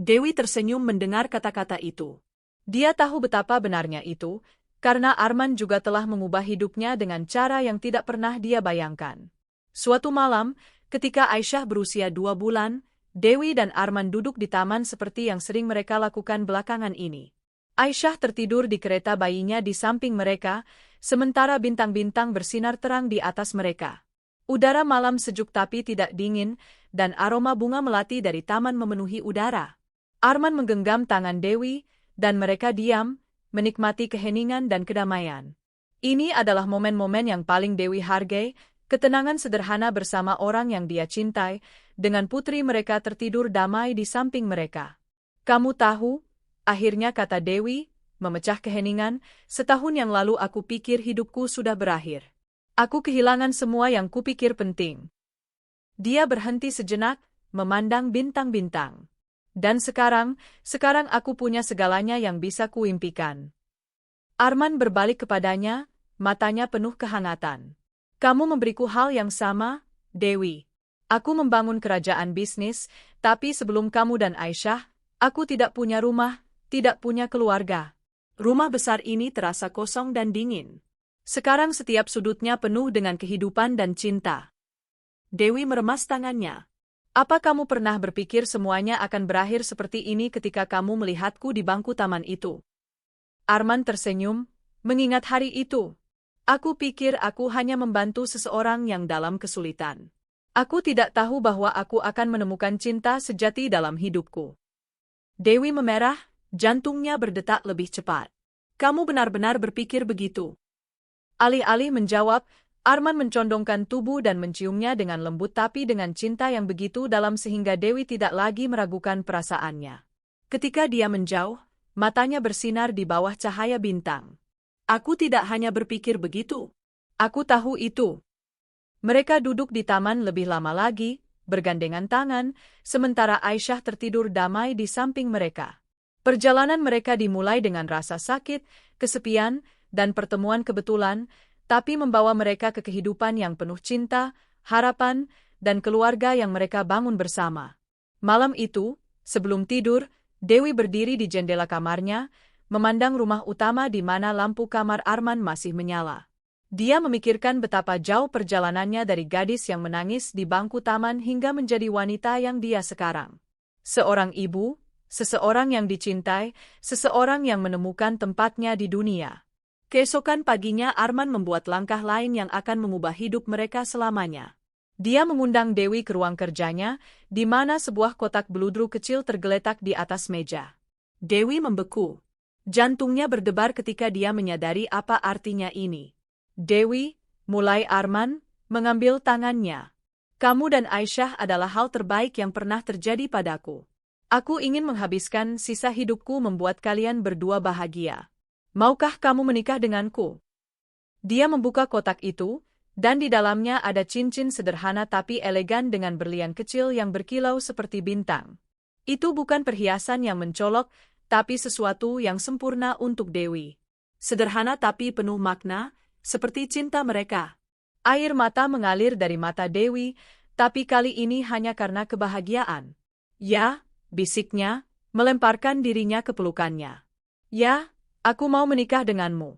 Dewi tersenyum mendengar kata-kata itu. Dia tahu betapa benarnya itu, karena Arman juga telah mengubah hidupnya dengan cara yang tidak pernah dia bayangkan. Suatu malam, ketika Aisyah berusia 2 bulan, Dewi dan Arman duduk di taman seperti yang sering mereka lakukan belakangan ini. Aisyah tertidur di kereta bayinya di samping mereka, sementara bintang-bintang bersinar terang di atas mereka. Udara malam sejuk tapi tidak dingin, dan aroma bunga melati dari taman memenuhi udara. Arman menggenggam tangan Dewi, dan mereka diam, menikmati keheningan dan kedamaian. Ini adalah momen-momen yang paling Dewi hargai, ketenangan sederhana bersama orang yang dia cintai, dengan putri mereka tertidur damai di samping mereka. "Kamu tahu," akhirnya kata Dewi, memecah keheningan, "setahun yang lalu aku pikir hidupku sudah berakhir. Aku kehilangan semua yang kupikir penting." Dia berhenti sejenak, memandang bintang-bintang. "Dan sekarang aku punya segalanya yang bisa kuimpikan." Arman berbalik kepadanya, matanya penuh kehangatan. "Kamu memberiku hal yang sama, Dewi. Aku membangun kerajaan bisnis, tapi sebelum kamu dan Aisyah, aku tidak punya rumah, tidak punya keluarga. Rumah besar ini terasa kosong dan dingin. Sekarang setiap sudutnya penuh dengan kehidupan dan cinta." Dewi meremas tangannya. "Apa kamu pernah berpikir semuanya akan berakhir seperti ini ketika kamu melihatku di bangku taman itu?" Arman tersenyum, mengingat hari itu. "Aku pikir aku hanya membantu seseorang yang dalam kesulitan. Aku tidak tahu bahwa aku akan menemukan cinta sejati dalam hidupku." Dewi memerah, jantungnya berdetak lebih cepat. "Kamu benar-benar berpikir begitu?" Alih-alih menjawab, Arman mencondongkan tubuh dan menciumnya dengan lembut tapi dengan cinta yang begitu dalam sehingga Dewi tidak lagi meragukan perasaannya. Ketika dia menjauh, matanya bersinar di bawah cahaya bintang. "Aku tidak hanya berpikir begitu. Aku tahu itu." Mereka duduk di taman lebih lama lagi, bergandengan tangan, sementara Aisyah tertidur damai di samping mereka. Perjalanan mereka dimulai dengan rasa sakit, kesepian, dan pertemuan kebetulan, tapi membawa mereka ke kehidupan yang penuh cinta, harapan, dan keluarga yang mereka bangun bersama. Malam itu, sebelum tidur, Dewi berdiri di jendela kamarnya, memandang rumah utama di mana lampu kamar Arman masih menyala. Dia memikirkan betapa jauh perjalanannya dari gadis yang menangis di bangku taman hingga menjadi wanita yang dia sekarang. Seorang ibu, seseorang yang dicintai, seseorang yang menemukan tempatnya di dunia. Keesokan paginya Arman membuat langkah lain yang akan mengubah hidup mereka selamanya. Dia mengundang Dewi ke ruang kerjanya, di mana sebuah kotak beludru kecil tergeletak di atas meja. Dewi membeku. Jantungnya berdebar ketika dia menyadari apa artinya ini. Dewi, mulai Arman, mengambil tangannya. Kamu dan Aisyah adalah hal terbaik yang pernah terjadi padaku. Aku ingin menghabiskan sisa hidupku membuat kalian berdua bahagia. Maukah kamu menikah denganku? Dia membuka kotak itu, dan di dalamnya ada cincin sederhana tapi elegan dengan berlian kecil yang berkilau seperti bintang. Itu bukan perhiasan yang mencolok, tapi sesuatu yang sempurna untuk Dewi. Sederhana tapi penuh makna, seperti cinta mereka. Air mata mengalir dari mata Dewi, tapi kali ini hanya karena kebahagiaan. Ya, bisiknya, melemparkan dirinya ke pelukannya. Ya, aku mau menikah denganmu.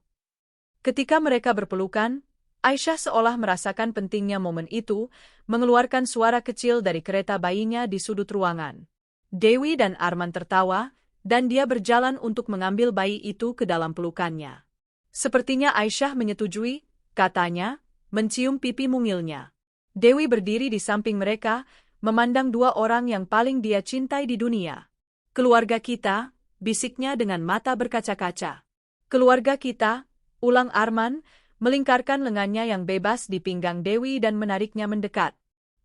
Ketika mereka berpelukan, Aisyah seolah merasakan pentingnya momen itu, mengeluarkan suara kecil dari kereta bayinya di sudut ruangan. Dewi dan Arman tertawa, dan dia berjalan untuk mengambil bayi itu ke dalam pelukannya. Sepertinya Aisyah menyetujui, katanya, mencium pipi mungilnya. Dewi berdiri di samping mereka, memandang dua orang yang paling dia cintai di dunia. Keluarga kita, bisiknya dengan mata berkaca-kaca. Keluarga kita, ulang Arman, melingkarkan lengannya yang bebas di pinggang Dewi dan menariknya mendekat.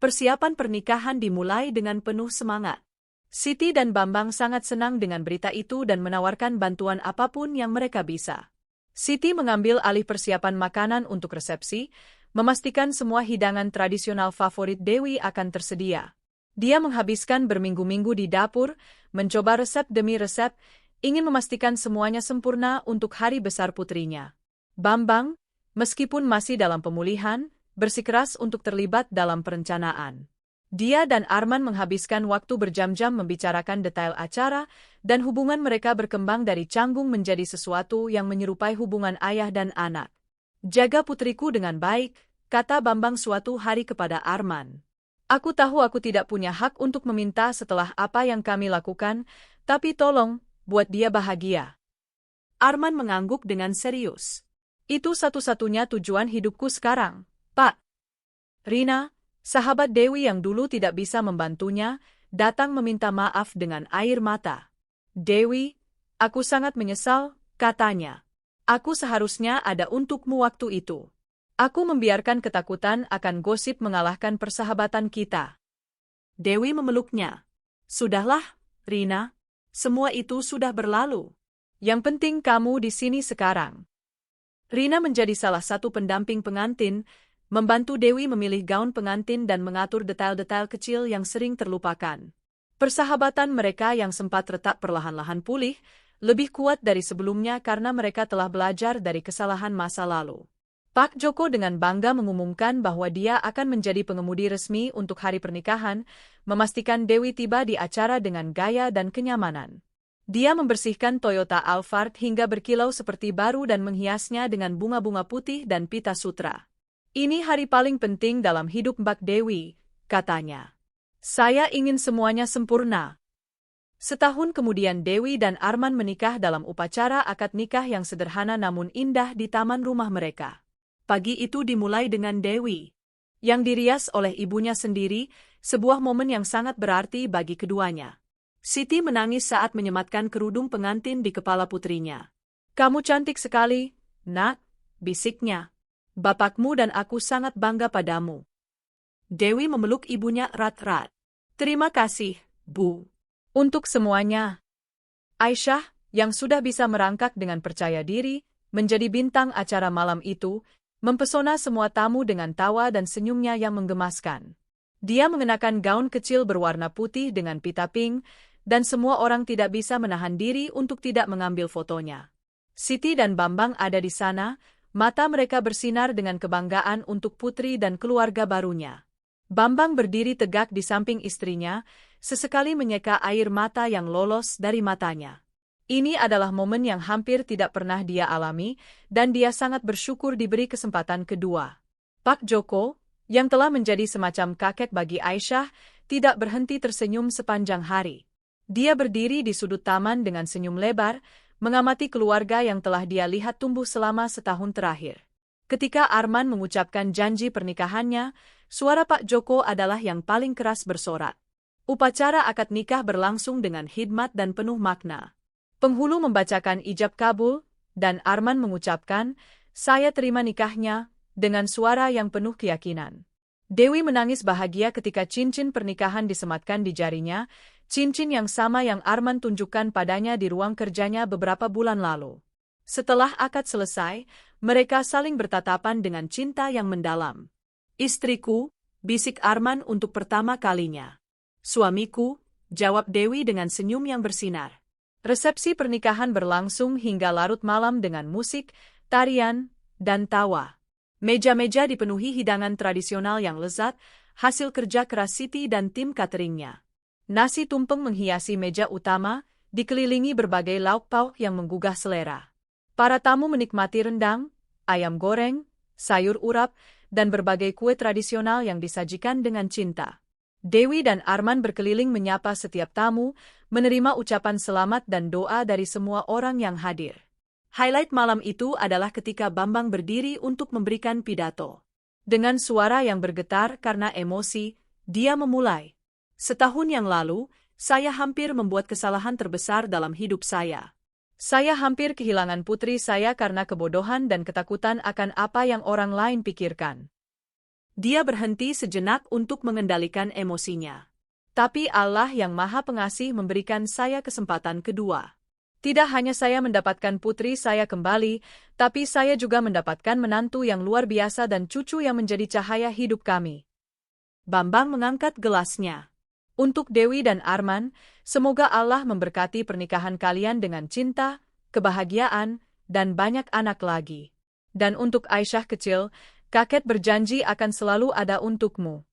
Persiapan pernikahan dimulai dengan penuh semangat. Siti dan Bambang sangat senang dengan berita itu dan menawarkan bantuan apapun yang mereka bisa. Siti mengambil alih persiapan makanan untuk resepsi, memastikan semua hidangan tradisional favorit Dewi akan tersedia. Dia menghabiskan berminggu-minggu di dapur, mencoba resep demi resep, ingin memastikan semuanya sempurna untuk hari besar putrinya. Bambang, meskipun masih dalam pemulihan, bersikeras untuk terlibat dalam perencanaan. Dia dan Arman menghabiskan waktu berjam-jam membicarakan detail acara, dan hubungan mereka berkembang dari canggung menjadi sesuatu yang menyerupai hubungan ayah dan anak. Jaga putriku dengan baik, kata Bambang suatu hari kepada Arman. Aku tahu aku tidak punya hak untuk meminta setelah apa yang kami lakukan, tapi tolong, buat dia bahagia. Arman mengangguk dengan serius. Itu satu-satunya tujuan hidupku sekarang, Pak. Rina, sahabat Dewi yang dulu tidak bisa membantunya, datang meminta maaf dengan air mata. Dewi, aku sangat menyesal, katanya. Aku seharusnya ada untukmu waktu itu. Aku membiarkan ketakutan akan gosip mengalahkan persahabatan kita. Dewi memeluknya. Sudahlah, Rina. Semua itu sudah berlalu. Yang penting kamu di sini sekarang. Rina menjadi salah satu pendamping pengantin, membantu Dewi memilih gaun pengantin dan mengatur detail-detail kecil yang sering terlupakan. Persahabatan mereka yang sempat retak perlahan-lahan pulih, lebih kuat dari sebelumnya karena mereka telah belajar dari kesalahan masa lalu. Pak Joko dengan bangga mengumumkan bahwa dia akan menjadi pengemudi resmi untuk hari pernikahan, memastikan Dewi tiba di acara dengan gaya dan kenyamanan. Dia membersihkan Toyota Alphard hingga berkilau seperti baru dan menghiasnya dengan bunga-bunga putih dan pita sutra. Ini hari paling penting dalam hidup Mbak Dewi, katanya. Saya ingin semuanya sempurna. Setahun kemudian Dewi dan Arman menikah dalam upacara akad nikah yang sederhana namun indah di taman rumah mereka. Pagi itu dimulai dengan Dewi, yang dirias oleh ibunya sendiri, sebuah momen yang sangat berarti bagi keduanya. Siti menangis saat menyematkan kerudung pengantin di kepala putrinya. Kamu cantik sekali, nak, bisiknya. Bapakmu dan aku sangat bangga padamu. Dewi memeluk ibunya erat-erat. Terima kasih, Bu. Untuk semuanya. Aisyah, yang sudah bisa merangkak dengan percaya diri, menjadi bintang acara malam itu, mempesona semua tamu dengan tawa dan senyumnya yang menggemaskan. Dia mengenakan gaun kecil berwarna putih dengan pita pink, dan semua orang tidak bisa menahan diri untuk tidak mengambil fotonya. Siti dan Bambang ada di sana, mata mereka bersinar dengan kebanggaan untuk putri dan keluarga barunya. Bambang berdiri tegak di samping istrinya, sesekali menyeka air mata yang lolos dari matanya. Ini adalah momen yang hampir tidak pernah dia alami, dan dia sangat bersyukur diberi kesempatan kedua. Pak Joko, yang telah menjadi semacam kakek bagi Aisyah, tidak berhenti tersenyum sepanjang hari. Dia berdiri di sudut taman dengan senyum lebar, mengamati keluarga yang telah dia lihat tumbuh selama setahun terakhir. Ketika Arman mengucapkan janji pernikahannya, suara Pak Joko adalah yang paling keras bersorak. Upacara akad nikah berlangsung dengan hikmat dan penuh makna. Penghulu membacakan ijab kabul, dan Arman mengucapkan, "Saya terima nikahnya," dengan suara yang penuh keyakinan. Dewi menangis bahagia ketika cincin pernikahan disematkan di jarinya, cincin yang sama yang Arman tunjukkan padanya di ruang kerjanya beberapa bulan lalu. Setelah akad selesai, mereka saling bertatapan dengan cinta yang mendalam. "Istriku," bisik Arman untuk pertama kalinya. "Suamiku," jawab Dewi dengan senyum yang bersinar. Resepsi pernikahan berlangsung hingga larut malam dengan musik, tarian, dan tawa. Meja-meja dipenuhi hidangan tradisional yang lezat, hasil kerja keras Siti dan tim cateringnya. Nasi tumpeng menghiasi meja utama, dikelilingi berbagai lauk pauk yang menggugah selera. Para tamu menikmati rendang, ayam goreng, sayur urap, dan berbagai kue tradisional yang disajikan dengan cinta. Dewi dan Arman berkeliling menyapa setiap tamu, menerima ucapan selamat dan doa dari semua orang yang hadir. Highlight malam itu adalah ketika Bambang berdiri untuk memberikan pidato. Dengan suara yang bergetar karena emosi, dia memulai. "Setahun yang lalu, saya hampir membuat kesalahan terbesar dalam hidup saya. Saya hampir kehilangan putri saya karena kebodohan dan ketakutan akan apa yang orang lain pikirkan." Dia berhenti sejenak untuk mengendalikan emosinya. "Tapi Allah yang Maha Pengasih memberikan saya kesempatan kedua. Tidak hanya saya mendapatkan putri saya kembali, tapi saya juga mendapatkan menantu yang luar biasa dan cucu yang menjadi cahaya hidup kami." Bambang mengangkat gelasnya. "Untuk Dewi dan Arman, semoga Allah memberkati pernikahan kalian dengan cinta, kebahagiaan, dan banyak anak lagi. Dan untuk Aisyah kecil, kakek berjanji akan selalu ada untukmu."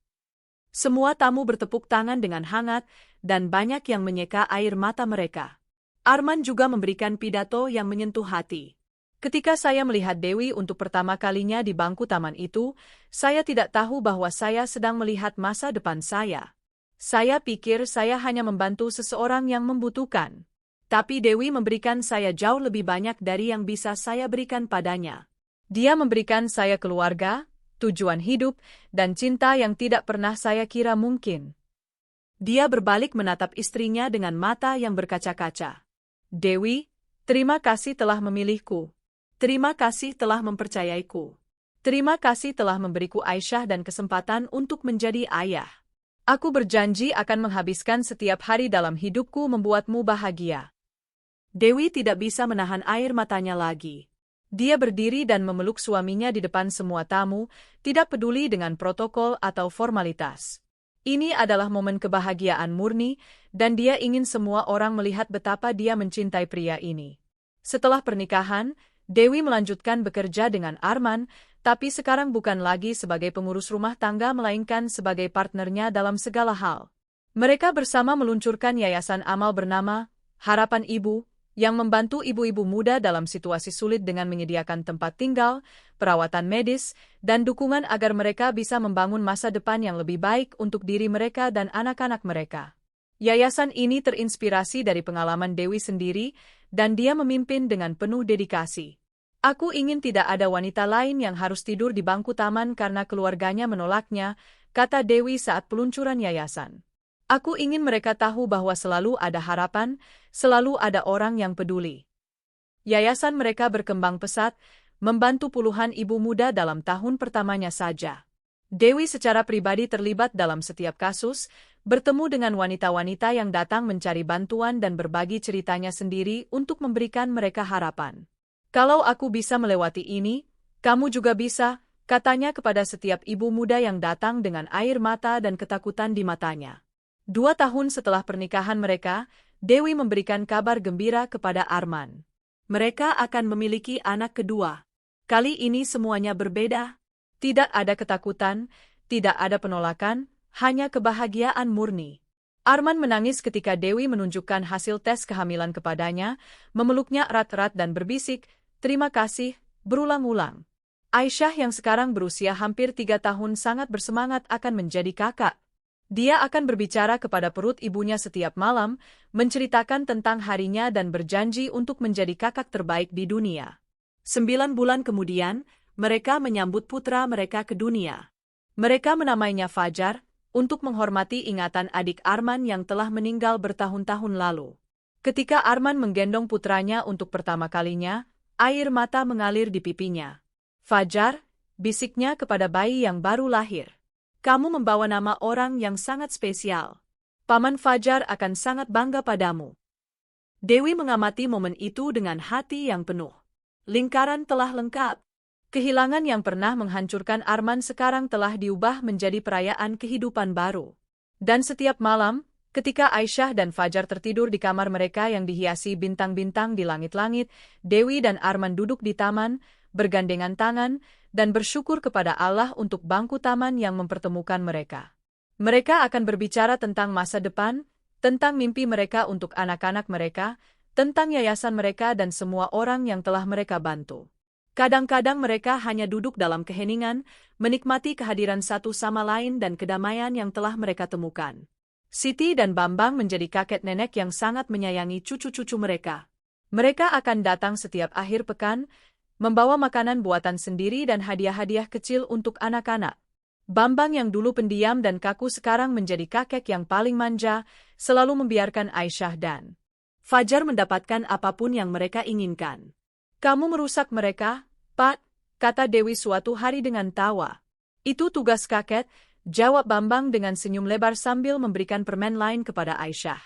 Semua tamu bertepuk tangan dengan hangat, dan banyak yang menyeka air mata mereka. Arman juga memberikan pidato yang menyentuh hati. "Ketika saya melihat Dewi untuk pertama kalinya di bangku taman itu, saya tidak tahu bahwa saya sedang melihat masa depan saya. Saya pikir saya hanya membantu seseorang yang membutuhkan. Tapi Dewi memberikan saya jauh lebih banyak dari yang bisa saya berikan padanya. Dia memberikan saya keluarga, tujuan hidup, dan cinta yang tidak pernah saya kira mungkin." Dia berbalik menatap istrinya dengan mata yang berkaca-kaca. "Dewi, terima kasih telah memilihku. Terima kasih telah mempercayaiku. Terima kasih telah memberiku Aisyah dan kesempatan untuk menjadi ayah. Aku berjanji akan menghabiskan setiap hari dalam hidupku membuatmu bahagia." Dewi tidak bisa menahan air matanya lagi. Dia berdiri dan memeluk suaminya di depan semua tamu, tidak peduli dengan protokol atau formalitas. Ini adalah momen kebahagiaan murni, dan dia ingin semua orang melihat betapa dia mencintai pria ini. Setelah pernikahan, Dewi melanjutkan bekerja dengan Arman, tapi sekarang bukan lagi sebagai pengurus rumah tangga melainkan sebagai partnernya dalam segala hal. Mereka bersama meluncurkan yayasan amal bernama Harapan Ibu, yang membantu ibu-ibu muda dalam situasi sulit dengan menyediakan tempat tinggal, perawatan medis, dan dukungan agar mereka bisa membangun masa depan yang lebih baik untuk diri mereka dan anak-anak mereka. Yayasan ini terinspirasi dari pengalaman Dewi sendiri, dan dia memimpin dengan penuh dedikasi. "Aku ingin tidak ada wanita lain yang harus tidur di bangku taman karena keluarganya menolaknya," kata Dewi saat peluncuran yayasan. "Aku ingin mereka tahu bahwa selalu ada harapan, selalu ada orang yang peduli." Yayasan mereka berkembang pesat, membantu puluhan ibu muda dalam tahun pertamanya saja. Dewi secara pribadi terlibat dalam setiap kasus, bertemu dengan wanita-wanita yang datang mencari bantuan dan berbagi ceritanya sendiri untuk memberikan mereka harapan. "Kalau aku bisa melewati ini," Kamu juga bisa, katanya kepada setiap ibu muda yang datang dengan air mata dan ketakutan di matanya. 2 tahun setelah pernikahan mereka, Dewi memberikan kabar gembira kepada Arman. Mereka akan memiliki anak kedua. Kali ini semuanya berbeda. Tidak ada ketakutan, tidak ada penolakan, hanya kebahagiaan murni. Arman menangis ketika Dewi menunjukkan hasil tes kehamilan kepadanya, memeluknya erat-erat dan berbisik, "Terima kasih," berulang-ulang. Aisyah yang sekarang berusia hampir 3 tahun sangat bersemangat akan menjadi kakak. Dia akan berbicara kepada perut ibunya setiap malam, menceritakan tentang harinya dan berjanji untuk menjadi kakak terbaik di dunia. 9 bulan kemudian, mereka menyambut putra mereka ke dunia. Mereka menamainya Fajar, untuk menghormati ingatan adik Arman yang telah meninggal bertahun-tahun lalu. Ketika Arman menggendong putranya untuk pertama kalinya, air mata mengalir di pipinya. "Fajar," bisiknya kepada bayi yang baru lahir. "Kamu membawa nama orang yang sangat spesial. Paman Fajar akan sangat bangga padamu." Dewi mengamati momen itu dengan hati yang penuh. Lingkaran telah lengkap. Kehilangan yang pernah menghancurkan Arman sekarang telah diubah menjadi perayaan kehidupan baru. Dan setiap malam, ketika Aisyah dan Fajar tertidur di kamar mereka yang dihiasi bintang-bintang di langit-langit, Dewi dan Arman duduk di taman, bergandengan tangan, dan bersyukur kepada Allah untuk bangku taman yang mempertemukan mereka. Mereka akan berbicara tentang masa depan, tentang mimpi mereka untuk anak-anak mereka, tentang yayasan mereka dan semua orang yang telah mereka bantu. Kadang-kadang mereka hanya duduk dalam keheningan, menikmati kehadiran satu sama lain dan kedamaian yang telah mereka temukan. Siti dan Bambang menjadi kakek nenek yang sangat menyayangi cucu-cucu mereka. Mereka akan datang setiap akhir pekan, membawa makanan buatan sendiri dan hadiah-hadiah kecil untuk anak-anak. Bambang yang dulu pendiam dan kaku sekarang menjadi kakek yang paling manja, selalu membiarkan Aisyah dan Fajar mendapatkan apapun yang mereka inginkan. "Kamu merusak mereka, Pak," kata Dewi suatu hari dengan tawa. "Itu tugas kakek," jawab Bambang dengan senyum lebar sambil memberikan permen lain kepada Aisyah.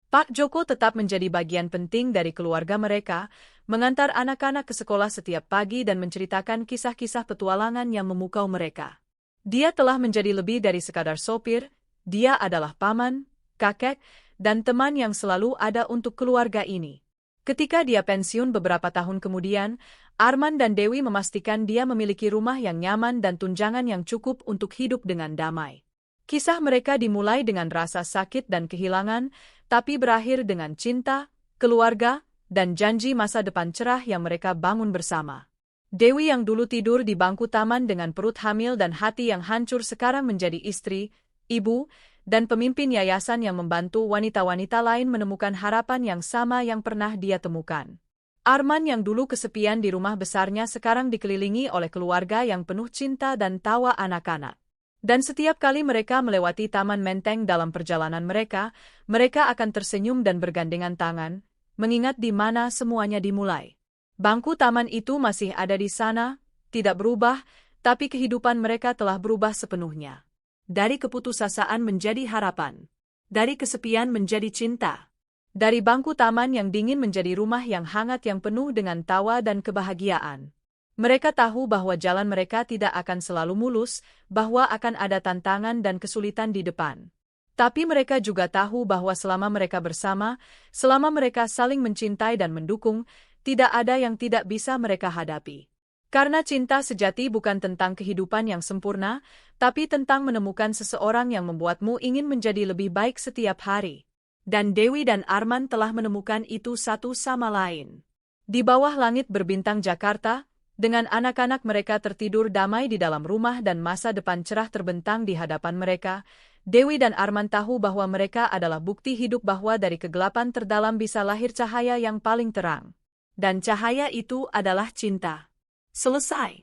Pak Joko tetap menjadi bagian penting dari keluarga mereka, mengantar anak-anak ke sekolah setiap pagi dan menceritakan kisah-kisah petualangan yang memukau mereka. Dia telah menjadi lebih dari sekadar sopir, dia adalah paman, kakek, dan teman yang selalu ada untuk keluarga ini. Ketika dia pensiun beberapa tahun kemudian, Arman dan Dewi memastikan dia memiliki rumah yang nyaman dan tunjangan yang cukup untuk hidup dengan damai. Kisah mereka dimulai dengan rasa sakit dan kehilangan, tapi berakhir dengan cinta, keluarga, dan janji masa depan cerah yang mereka bangun bersama. Dewi yang dulu tidur di bangku taman dengan perut hamil dan hati yang hancur sekarang menjadi istri, ibu, dan pemimpin yayasan yang membantu wanita-wanita lain menemukan harapan yang sama yang pernah dia temukan. Arman yang dulu kesepian di rumah besarnya sekarang dikelilingi oleh keluarga yang penuh cinta dan tawa anak-anak. Dan setiap kali mereka melewati Taman Menteng dalam perjalanan mereka, mereka akan tersenyum dan bergandengan tangan, mengingat di mana semuanya dimulai. Bangku taman itu masih ada di sana, tidak berubah, tapi kehidupan mereka telah berubah sepenuhnya. Dari keputusasaan menjadi harapan. Dari kesepian menjadi cinta. Dari bangku taman yang dingin menjadi rumah yang hangat yang penuh dengan tawa dan kebahagiaan. Mereka tahu bahwa jalan mereka tidak akan selalu mulus, bahwa akan ada tantangan dan kesulitan di depan. Tapi mereka juga tahu bahwa selama mereka bersama, selama mereka saling mencintai dan mendukung, tidak ada yang tidak bisa mereka hadapi. Karena cinta sejati bukan tentang kehidupan yang sempurna, tapi tentang menemukan seseorang yang membuatmu ingin menjadi lebih baik setiap hari. Dan Dewi dan Arman telah menemukan itu satu sama lain. Di bawah langit berbintang Jakarta, dengan anak-anak mereka tertidur damai di dalam rumah dan masa depan cerah terbentang di hadapan mereka, Dewi dan Arman tahu bahwa mereka adalah bukti hidup bahwa dari kegelapan terdalam bisa lahir cahaya yang paling terang. Dan cahaya itu adalah cinta. Selesai.